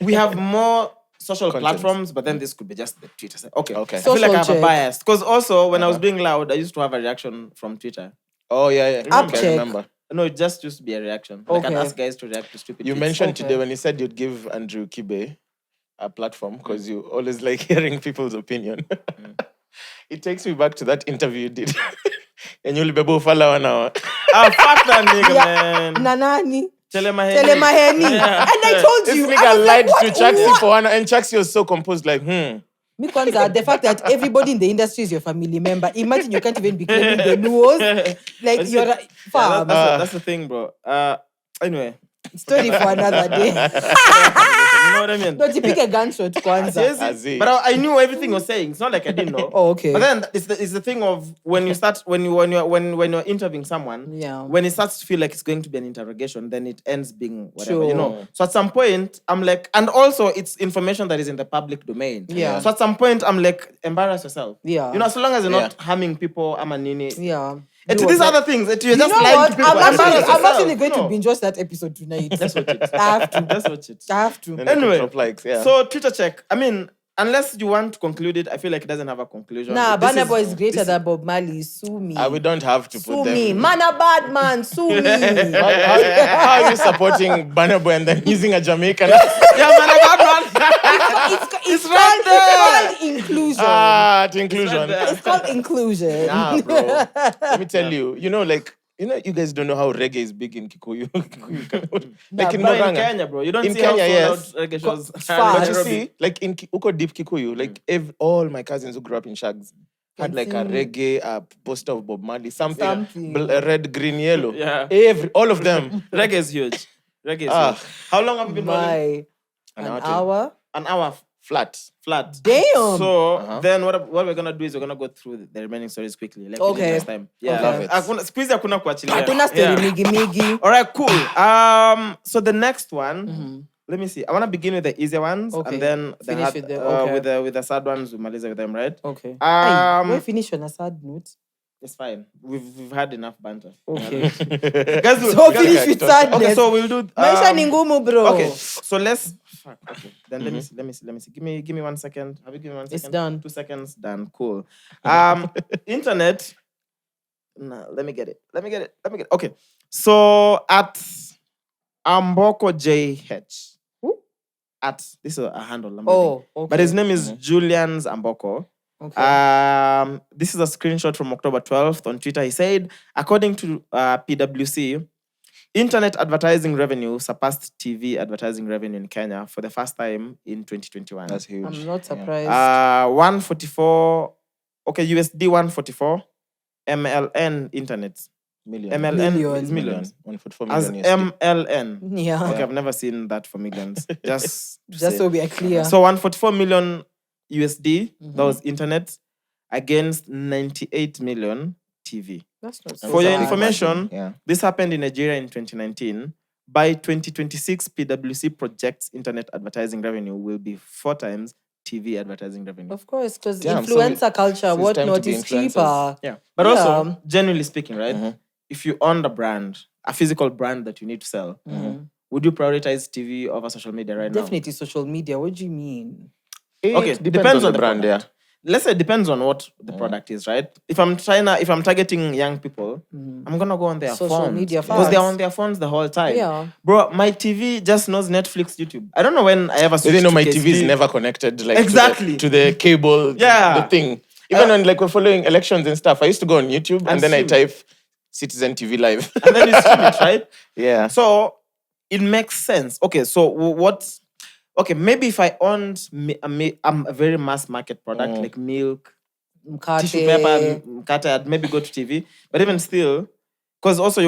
we have more social Content. platforms, but then this could be just the Twitter side. Okay. Okay. I feel like Social I have a check. bias. Because also, when I was being loud, I used to have a reaction from Twitter. Oh, yeah. Up Okay, I check. remember. No, it just used to be a reaction. Like I'd Okay. ask guys to react to stupid You tweets. mentioned Okay. today when you said you'd give Andrew Kibe a platform because you always like hearing people's opinion. It takes me back to that interview you did. And you'll be able to follow an hour. Ah, fuck that nigga, man. Nanani. Telemaheni. Telemaheni. Yeah. And I told This you. I nigga was lied like, to what? Chaxy What? for 1 hour, and Chaxy was so composed, like, Me kwanza, the fact that everybody in the industry is your family member. Imagine you can't even be claiming the laws. Like That's you're it. a Yeah, fam. that's the thing, bro. Anyway. Story for another day. You know what I mean? Don't you pick a gunshot kwanza? Yes, Azi. but I knew everything you're saying. It's not like I didn't know. Oh, okay. But then it's the thing of when you start when you're interviewing someone, Yeah. when it starts to feel like it's going to be an interrogation, then it ends being whatever, Sure. you know. So at some point, I'm like, and also it's information that is in the public domain. Yeah. So at some point, I'm like, embarrass yourself. Yeah. You know, as long as you're not Yeah. harming people, I'm a nini. Yeah. And Do these what- other things, you're You just know lying what? to people. I'm Embarrass actually yourself. going to No. binge watch that episode tonight. That's what it is. I have to. That's what it is. I have to. Then I could Anyway, drop likes, yeah. So Twitter check. I mean, unless you want to conclude it, I feel like it doesn't have a conclusion. Nah, This Burna Boy is greater this- than Bob Marley. Sue me. We don't have to Sue put me. them. Man, a bad man. Sue me. How are you supporting Burna Boy and then using a Jamaican? Yeah, man, I got one. It's right called inclusion. To inclusion. It's called inclusion. Nah, bro. Let me tell you. You guys don't know how reggae is big in Kikuyu. Like in No, in Moranga. Kenya, bro. You don't In see Kenya, how yes. sold out reggae shows. far. But you Nairobi. see, like in Uko Deep Kikuyu, like all my cousins who grew up in Shags had like a reggae, a poster of Bob Marley, something. Red, green, yellow. Yeah. All of them. Reggae is huge. Reggae is Ah. huge. How long have you been rolling? An hour. hour? An hour Flat. flat. Damn. So then what we're gonna do is we're gonna go through the remaining stories quickly. Like we did Okay. last time. Yeah. Love it. Squeeze hakuna kuachilia. Hakuna story migi migi. All right, cool. So the next one, let me see. I want to begin with the easier ones, Okay. and then the Finish hard, with the- okay. with the sad ones. We maliza with them, right? Okay. Um, We finish on a sad note. It's fine. We've had enough banter. Okay. Guys, So finish with sadness. okay, so we'll do. Maisha ni ngumu, bro. Okay, so let's. Fuck. Okay, then let me see. Give me 1 second. Have you given me 1 second? It's done. 2 seconds. Done. Cool. Internet. No, let me get it. Okay, so at Amboko JH. Who? At this is a handle. I'm reading. Oh, okay. But his name is Julian's Amboko. Okay. This is a screenshot from October 12th on Twitter. He said, according to PwC, internet advertising revenue surpassed TV advertising revenue in Kenya for the first time in 2021. That's huge. I'm not surprised. 144, okay, USD 144, MLN internet. Million. MLN is millions. 144 As million. MLN. Yeah. Okay, I've never seen that for millions. Just So we are clear. So 144 million USD, that was internet, against 98 million TV. That's not And For your it's a big information, margin, yeah. this happened in Nigeria in 2019. By 2026, PwC projects internet advertising revenue will be 4 times TV advertising revenue. Of course, because Damn, so influencer culture, so it's time to whatnot be is influencers. cheaper. Yeah. But Yeah. also, generally speaking, right? If you own a brand, a physical brand that you need to sell, would you prioritize TV over social media right Definitely social media. What do you mean? Okay, It depends on the brand, yeah. product. Let's say it depends on what the product is, right? If I'm targeting young people, I'm gonna go on their Social phones media, because they're facts. on their phones the whole time. Yeah. Bro, my TV just knows Netflix, YouTube. I don't know when I ever They switched didn't know to my KSB. TV is never connected like Exactly. to the cable, Yeah. the thing. Even when like we're following elections and stuff, I used to go on YouTube and then I stream. type Citizen TV Live. And then you stream it, right? Yeah. So it makes sense. Okay, so what? Okay, maybe if I owned a very mass market product like milk, tissue paper, mkate, I'd maybe go to TV. But even still, because also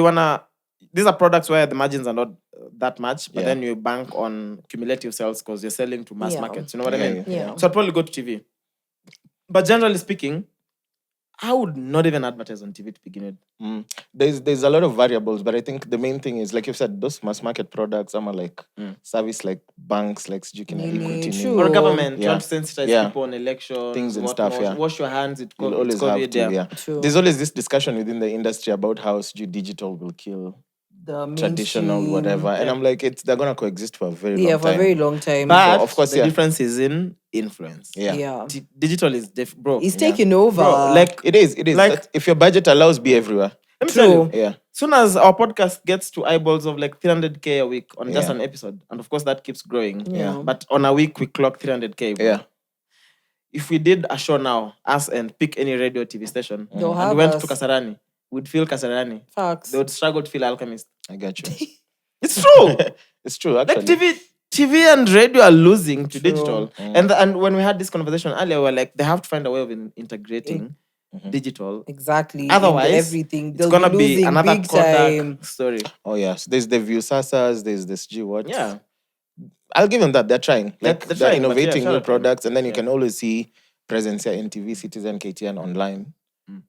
these are products where the margins are not that much, but Yeah. then you bank on cumulative sales because you're selling to mass Yeah. markets. You know what I Yeah, mean? yeah. So I'd probably go to TV. But generally speaking, I would not even advertise on TV to begin with. There's a lot of variables, but I think the main thing is, like you said, those mass market products are like service like banks, like equity, true. Or government Yeah. trying to sensitize people on elections, Things and stuff, whatnot. yeah. Wash your hands, it's You'll always have COVID. to, yeah. True. There's always this discussion within the industry about how digital will kill The traditional mainstream. whatever, and I'm like, they're gonna coexist for a very long Yeah, time. for a very long time. But of course, the yeah. difference is in influence. yeah. Digital is bro. It's taking over. Bro, like It is. Like- If your budget allows, be everywhere. let me tell you, Yeah. soon as our podcast gets to eyeballs of like 300K a week on just Yeah. an episode, and of course that keeps growing. Yeah. But on a week we clock 300K. Bro. Yeah. If we did a show now, us and pick any radio TV station, They'll and have we went us. to Kasarani, we'd feel Kasarani. Facts. They would struggle to feel Alchemist. I got you. It's true. It's true, actually. Like TV and radio are losing to True. digital. And when we had this conversation earlier, we were like, they have to find a way of integrating digital. Exactly. Otherwise, into everything. It's They'll gonna be losing another big time. Kodak story. Oh yes, there's the View Sasas, there's this G what? Yeah. I'll give them that. They're trying. They're Like they're trying, but yeah, innovating shout new out to them. products, and then you can always see presence here in TV, Citizen, KTN, online.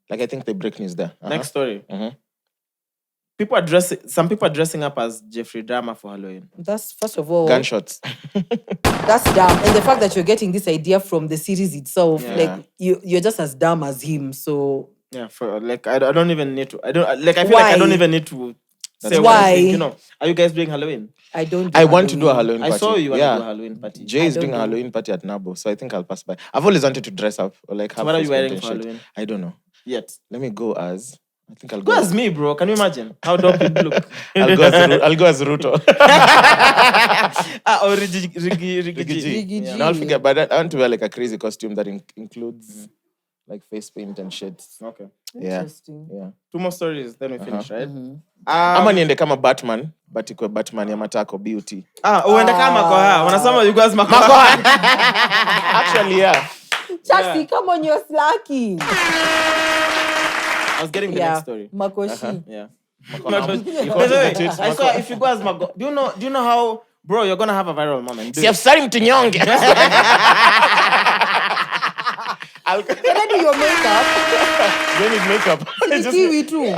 Like I think they break news there. Next story. Mhm. Some people are dressing up as Jeffrey Dahmer for Halloween. That's first of all. Gunshots. That's dumb. And the fact that you're getting this idea from the series itself, Yeah. like you're just as dumb as him. So Yeah, for like I don't even need to. I feel like I don't Why? even need to say Why? what I think, you know. Are you guys doing Halloween? I don't. I want to do a Halloween I party. saw you want yeah. to do a Halloween party. Jay is I doing a don't know. Halloween party at Nabo, so I think I'll pass by. I've always wanted to dress up or like have what are you face wearing paint for and shit. Halloween? I don't know. Yet. Let me go as. I think I'll Go as me, bro. Can you imagine how dope it look? I'll go as Ruto. Or Riggy. G. No, I'll forget. But I want to wear like a crazy costume that includes like face paint and shit. Okay. Yeah. Interesting. Yeah. 2 more stories, then we finish, right? Ama niende kama Batman, but ikwe Batman ya matako beauty. Uende kama makoha. Wanasema you guys makoha. Actually, yeah. Chaxy, come on, you're slacking. I was getting the next story. Makoshi. Yeah. concentrate. I swear, if you go as Mago, do you know how, bro, you're gonna have a viral moment. Si afsari mtunyonge. Can I do your makeup? Don't need makeup. It's kiwi too.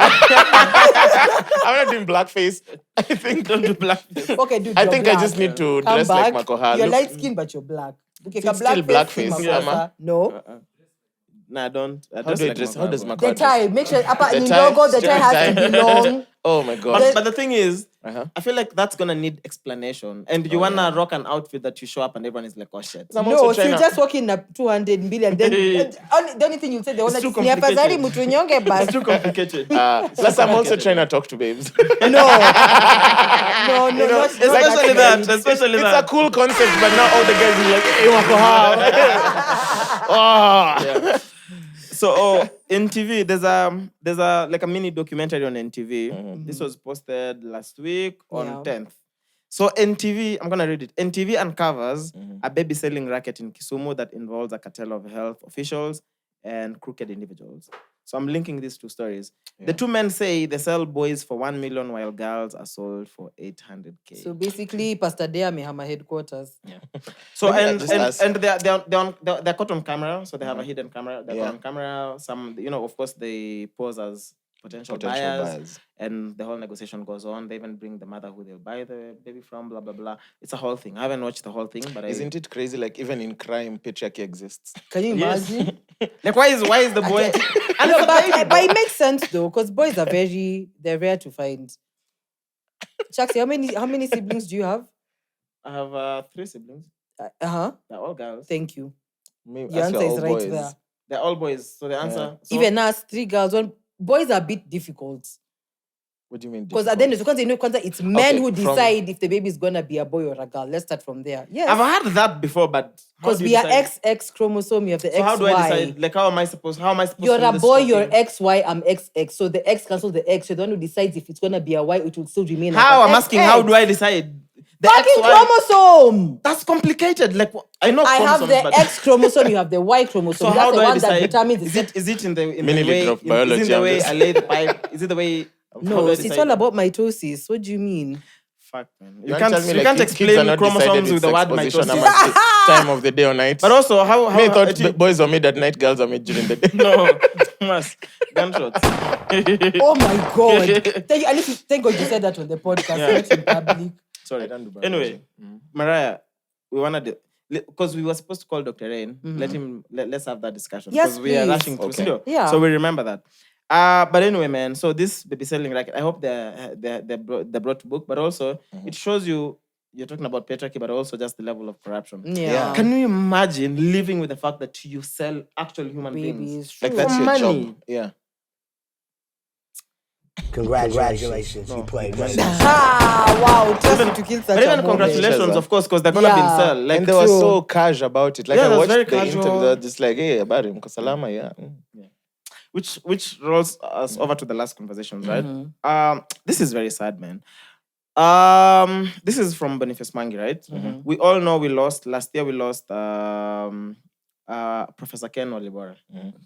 I'm not doing blackface. I think Don't do black. Okay, dude. I you're think black. I just need to Come dress back. like Makoha. You're Look- light skinned, but you're black. Okay, It's still blackface, Mama. No. Nah, I don't. I How dress do I like dress? Makoha, How does bro. Makoha The dress? tie. Make sure upper The in tie, logo, the tie straight has to tie. be long. Oh my god. But the thing is, Uh-huh. I feel like that's gonna need explanation. And you wanna rock an outfit that you show up and everyone is like, oh shit. I'm No, also so you trying just walk in at 200 million. Then the only thing you say, they want It's to too see afadhali mtunyonge It's basi. too complicated. Plus, I'm also trying to talk to babes. No, not Especially that. Especially It's a that. cool concept, but now all the guys are like, hey, Makoha. Oh. So in TV, there's a like a mini documentary on NTV. This was posted last week on Yeah. 10th. So NTV, I'm gonna read it. NTV uncovers a baby selling racket in Kisumu that involves a cartel of health officials and crooked individuals. So I'm linking these 2 stories. The 2 men say they sell boys for 1 million while girls are sold for 800K. So basically, Pastor Dea Mehama headquarters. So Let me and just ask. and they're caught on camera, so they have a hidden camera. They're caught on camera. Some, of course, they pose as potential buyers, and the whole negotiation goes on. They even bring the mother who they'll buy the baby from. Blah blah blah. It's a whole thing. I haven't watched the whole thing, but Isn't it crazy? Like even in crime, patriarchy exists. Can you imagine? like why is the boy? And No, it's a baby, but it makes sense though, because boys are they're rare to find. Chaxy, how many siblings do you have? I have 3 siblings. They're all girls. Thank you. Maybe Your as answer we're is all right boys. there. They're all boys. So the answer. So, Even us, 3 girls. Boys are a bit difficult. What do you mean? Because at the end of the it's men Okay, who from- decide if the baby is gonna be a boy or a girl. Let's start from there. Yes. I've heard that before, but how Because do you we are decide? XX chromosome, you have the So XY. how do I decide? Like how am I supposed? You're to a do this boy, whole you're thing? XY, I'm XX. So the X cancels the X. You're the one who decides if it's gonna be a Y, it will still remain How? as I'm an asking, XX. how do I decide? The Fucking XY chromosome! That's complicated. Like I know I have chromosomes, the but X chromosome, you have the Y chromosome. so That's how the do I one that decide? determines Is it in the Mainly way? drop Is biology, it the I'm way just- I lay the pipe? Is it the way? how No, do I it's decide? all about mitosis. What do you mean? Fuck, man. You can't tell me, You like, can't kids are explain not chromosomes decided with the word sex position mitosis. about the time of the day or night. But also, how Me thought it- boys are made at night, girls are made during the day. no, Mwass, gunshots. Oh my God. Thank God you said that on the podcast, Yeah. not in public. Sorry. I don't do biology. Anyway, Mariah, we wanted because we were supposed to call Dr. Rain. Let's have that discussion. Yes, Because we are please. rushing through. Okay. Sindio? Yeah. So we remember that. But anyway, man. So this baby selling racket. I hope they brought book, but also it shows you. You're talking about patriarchy, but also just the level of corruption. Yeah. Can you imagine living with the fact that you sell actual human Babies. beings? Like, True. that's your Money. job. Yeah. Congratulations. You played great. Wow. Trust me to kill such But a even moment. congratulations, of course, because they're gonna Yeah. be in cell. Like, And they were true. so casual about it. Like, Yeah, I it was watched very the casual. interview, they were just like, hey, about him, Salama, yeah. which rolls us over to the last conversations, right? This is very sad, man. This is from Boniface Mangi, right? We all know we lost last year. We lost Professor Ken Walibora,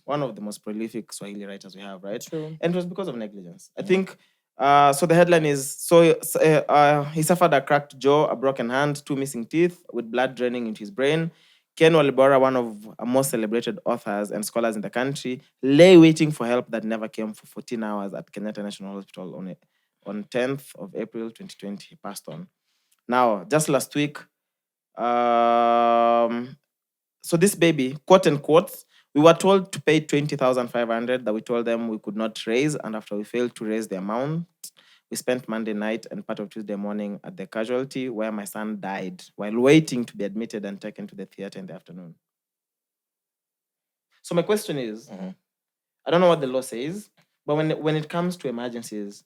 one of the most prolific Swahili writers we have, right? True. And it was because of negligence. I think. So the headline is: he suffered a cracked jaw, a broken hand, 2 missing teeth, with blood draining into his brain. Ken Walibora, one of our most celebrated authors and scholars in the country, lay waiting for help that never came for 14 hours at Kenyatta National Hospital on 10th of April 2020. He passed on. Now, just last week, so this baby, quote unquote, we were told to pay 20,500 that we told them we could not raise, and after we failed to raise the amount, we spent Monday night and part of Tuesday morning at the casualty where my son died while waiting to be admitted and taken to the theater in the afternoon. So my question is, I don't know what the law says, but when it comes to emergencies,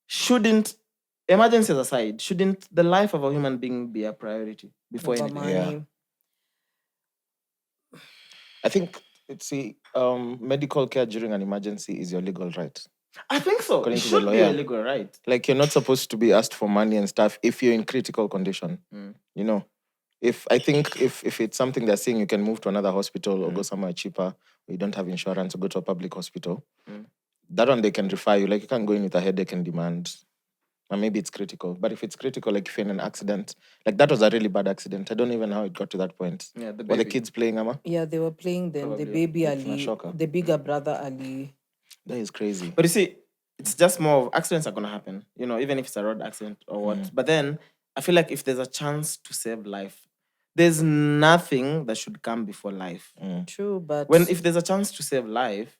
shouldn't, emergencies aside, shouldn't the life of a human being be a priority before Over anything? money. Yeah. I think medical care during an emergency is your legal right. I think so. According It to the should law, be yeah. a legal right. Like, you're not supposed to be asked for money and stuff if you're in critical condition. You know, if it's something they're saying you can move to another hospital or go somewhere cheaper, or you don't have insurance or go to a public hospital, that one they can refer you. Like, you can't go in with a headache and demand. And maybe it's critical. But if it's critical, like if you're in an accident, like that was a really bad accident. I don't even know how it got to that point. Yeah, the Were the baby. kids playing, Ama? Yeah, they were playing then. Probably, The baby like, Ali, shocker. the bigger brother Ali. That is crazy. But you see, it's just more of accidents are going to happen, you know, even if it's a road accident or what. But then I feel like if there's a chance to save life, there's nothing that should come before life. True, but If there's a chance to save life,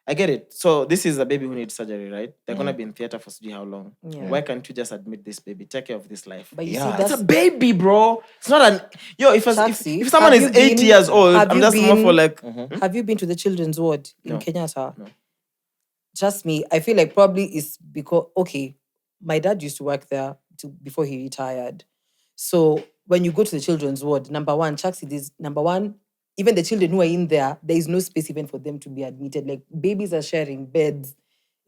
I get it. So this is a baby who needs surgery, right? They're going to be in theater for how long? Yeah. Why can't you just admit this baby, take care of this life? But you Yeah. see, It's that's a baby, bro. It's not an... Yo, if Chaxy, someone have is you 8 been- years old, have I'm you just more for been- like... Have you been to the children's ward in No. Kenyatta? No. Trust me, I feel like probably it's because, okay, my dad used to work there before he retired. So when you go to the children's ward, number one, even the children who are in there is no space even for them to be admitted. Like, babies are sharing beds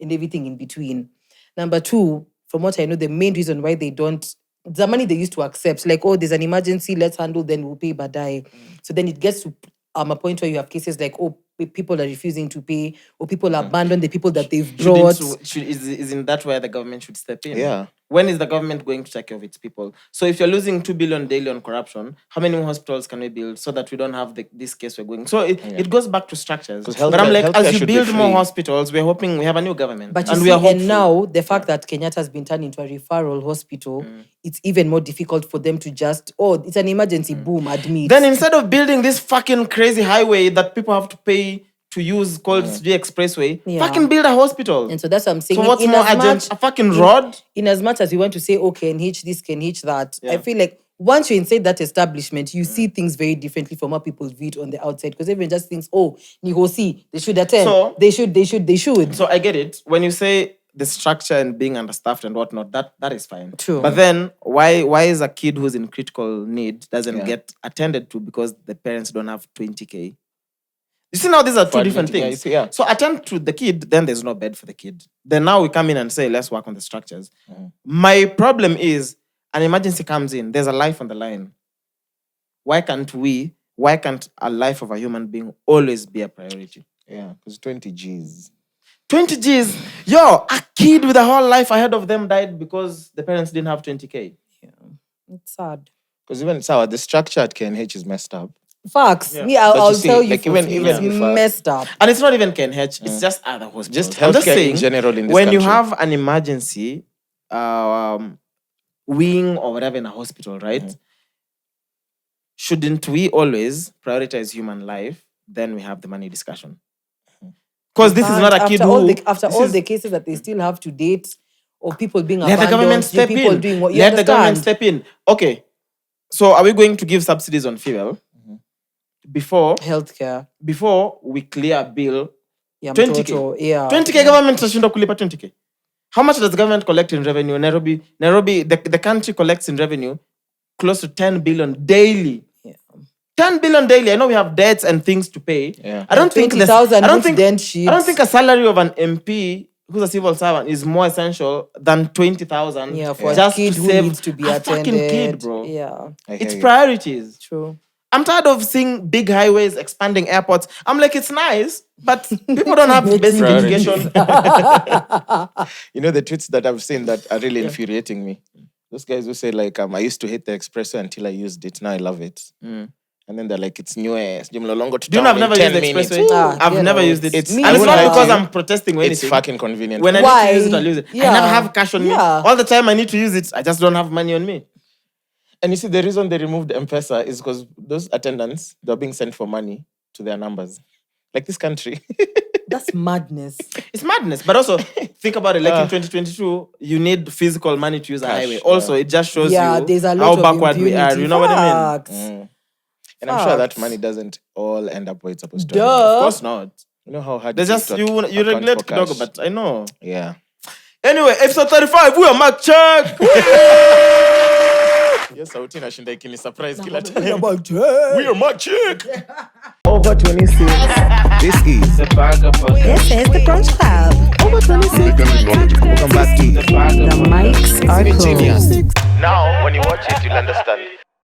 and everything in between. Number two, from what I know, the main reason why they don't, the money they used to accept, like, oh, there's an emergency, let's handle, then we'll pay badai. So then it gets to a point where you have cases like, oh, people are refusing to pay, or people abandon the people that they've brought. Isn't that where the government should step in? Yeah. When is the government going to take care of its people? So if you're losing 2 billion daily on corruption, how many more hospitals can we build so that we don't have this case we're going? So it goes back to structures. 'Cause But I'm like, healthcare as you should be build more free. hospitals, we're hoping we have a new government. But you and see, we are hopeful. and now the fact that Kenyatta has been turned into a referral hospital, it's even more difficult for them to just, oh, it's an emergency, boom, admit. Then instead of building this fucking crazy highway that people have to pay to use called Sijui Expressway, Yeah. fucking build a hospital. And so that's what I'm saying. So what's in more as urgent? much- A fucking road? In as much as you want to say, oh, can hitch this, can hitch that, Yeah. I feel like once you're inside that establishment, you see things very differently from how people view it on the outside. Because everyone just thinks, oh, Nihosi, they should attend. So- they should. So I get it. When you say the structure and being understaffed and whatnot, that is fine. True. But then why is a kid who's in critical need doesn't get attended to because the parents don't have 20K? You see, now these are two For different admitting, yeah, things. you see, yeah. So attend to the kid, then there's no bed for the kid. Then now we come in and say, let's work on the structures. My problem is an emergency comes in, there's a life on the line. Why can't a life of a human being always be a priority? Yeah, because 20 G's. 20 G's. Yo, a kid with a whole life ahead of them died because the parents didn't have 20K. It's sad. Because even sour, the structure at KNH is messed up. Facts. Yeah. Me, But I'll you see, tell you. like, For even free, if it's I- messed up. And it's not even KNH, it's just other hospitals. Just I'm just healthcare saying, in general in this when you country. have an emergency wing or whatever in a hospital, right? Shouldn't we always prioritize human life? Then we have the money discussion. Because this is not a kid After all the cases that they still have to date, or people being let the abandoned, government step people in. doing what you Let the government understand. step in. Okay. So are we going to give subsidies on fuel before we clear a bill? Yeah, 20K. mtoto, yeah. 20K government tashinda kulipa 20K. How much does the government collect in revenue? Nairobi, the country collects in revenue close to 10 billion daily. Yeah. 10 billion daily. I know we have debts and things to pay. Yeah. I don't think 20,000 I don't with think dent sheets. I don't think a salary of an MP who's a civil servant is more essential than 20,000. Yeah, for just a kid to who save needs to be a attended. fucking kid, bro. Yeah, I hear It's you. priorities. true. I'm tired of seeing big highways, expanding airports. I'm like, it's nice, but people don't have basic Priorities. education. You know the tweets that I've seen that are really infuriating me. Those guys who say like, I used to hate the espresso until I used it. Now I love it. And then they're like, it's new. Do you know I've never used the expressway? I've you never know, used it. it's- And I it's won't not lie to because you. I'm protesting or It's anything. fucking convenient. When I Why? need to use it, I'll use it. I Yeah. never have cash on me. Yeah. All the time I need to use it, I just don't have money on me. And you see, the reason they removed M-Pesa is because those attendants, they're being sent for money to their numbers. Like this country. That's madness. It's madness. But also, think about it. Like in 2022, you need physical money to use a Cash, highway. Also, it just shows Yeah, you there's a how lot of backward we are. impunity. You know what I mean? Facts. And I'm sure that Facts. money doesn't all end up where it's supposed to. Duh. End up. Of course not. You know how hard There's it is just, to you account regulate for kidogo, cash. but I know. Yeah. Anyway, episode 35, we are Mark Check. Yes, sauti inashinda ikini surprise kila time. We We are Mark Check. Over 26. This is The Bagger Podcast. This is the Brunch Club. Over 26. welcome back to The mics are closed. Now, when you watch it, you'll understand.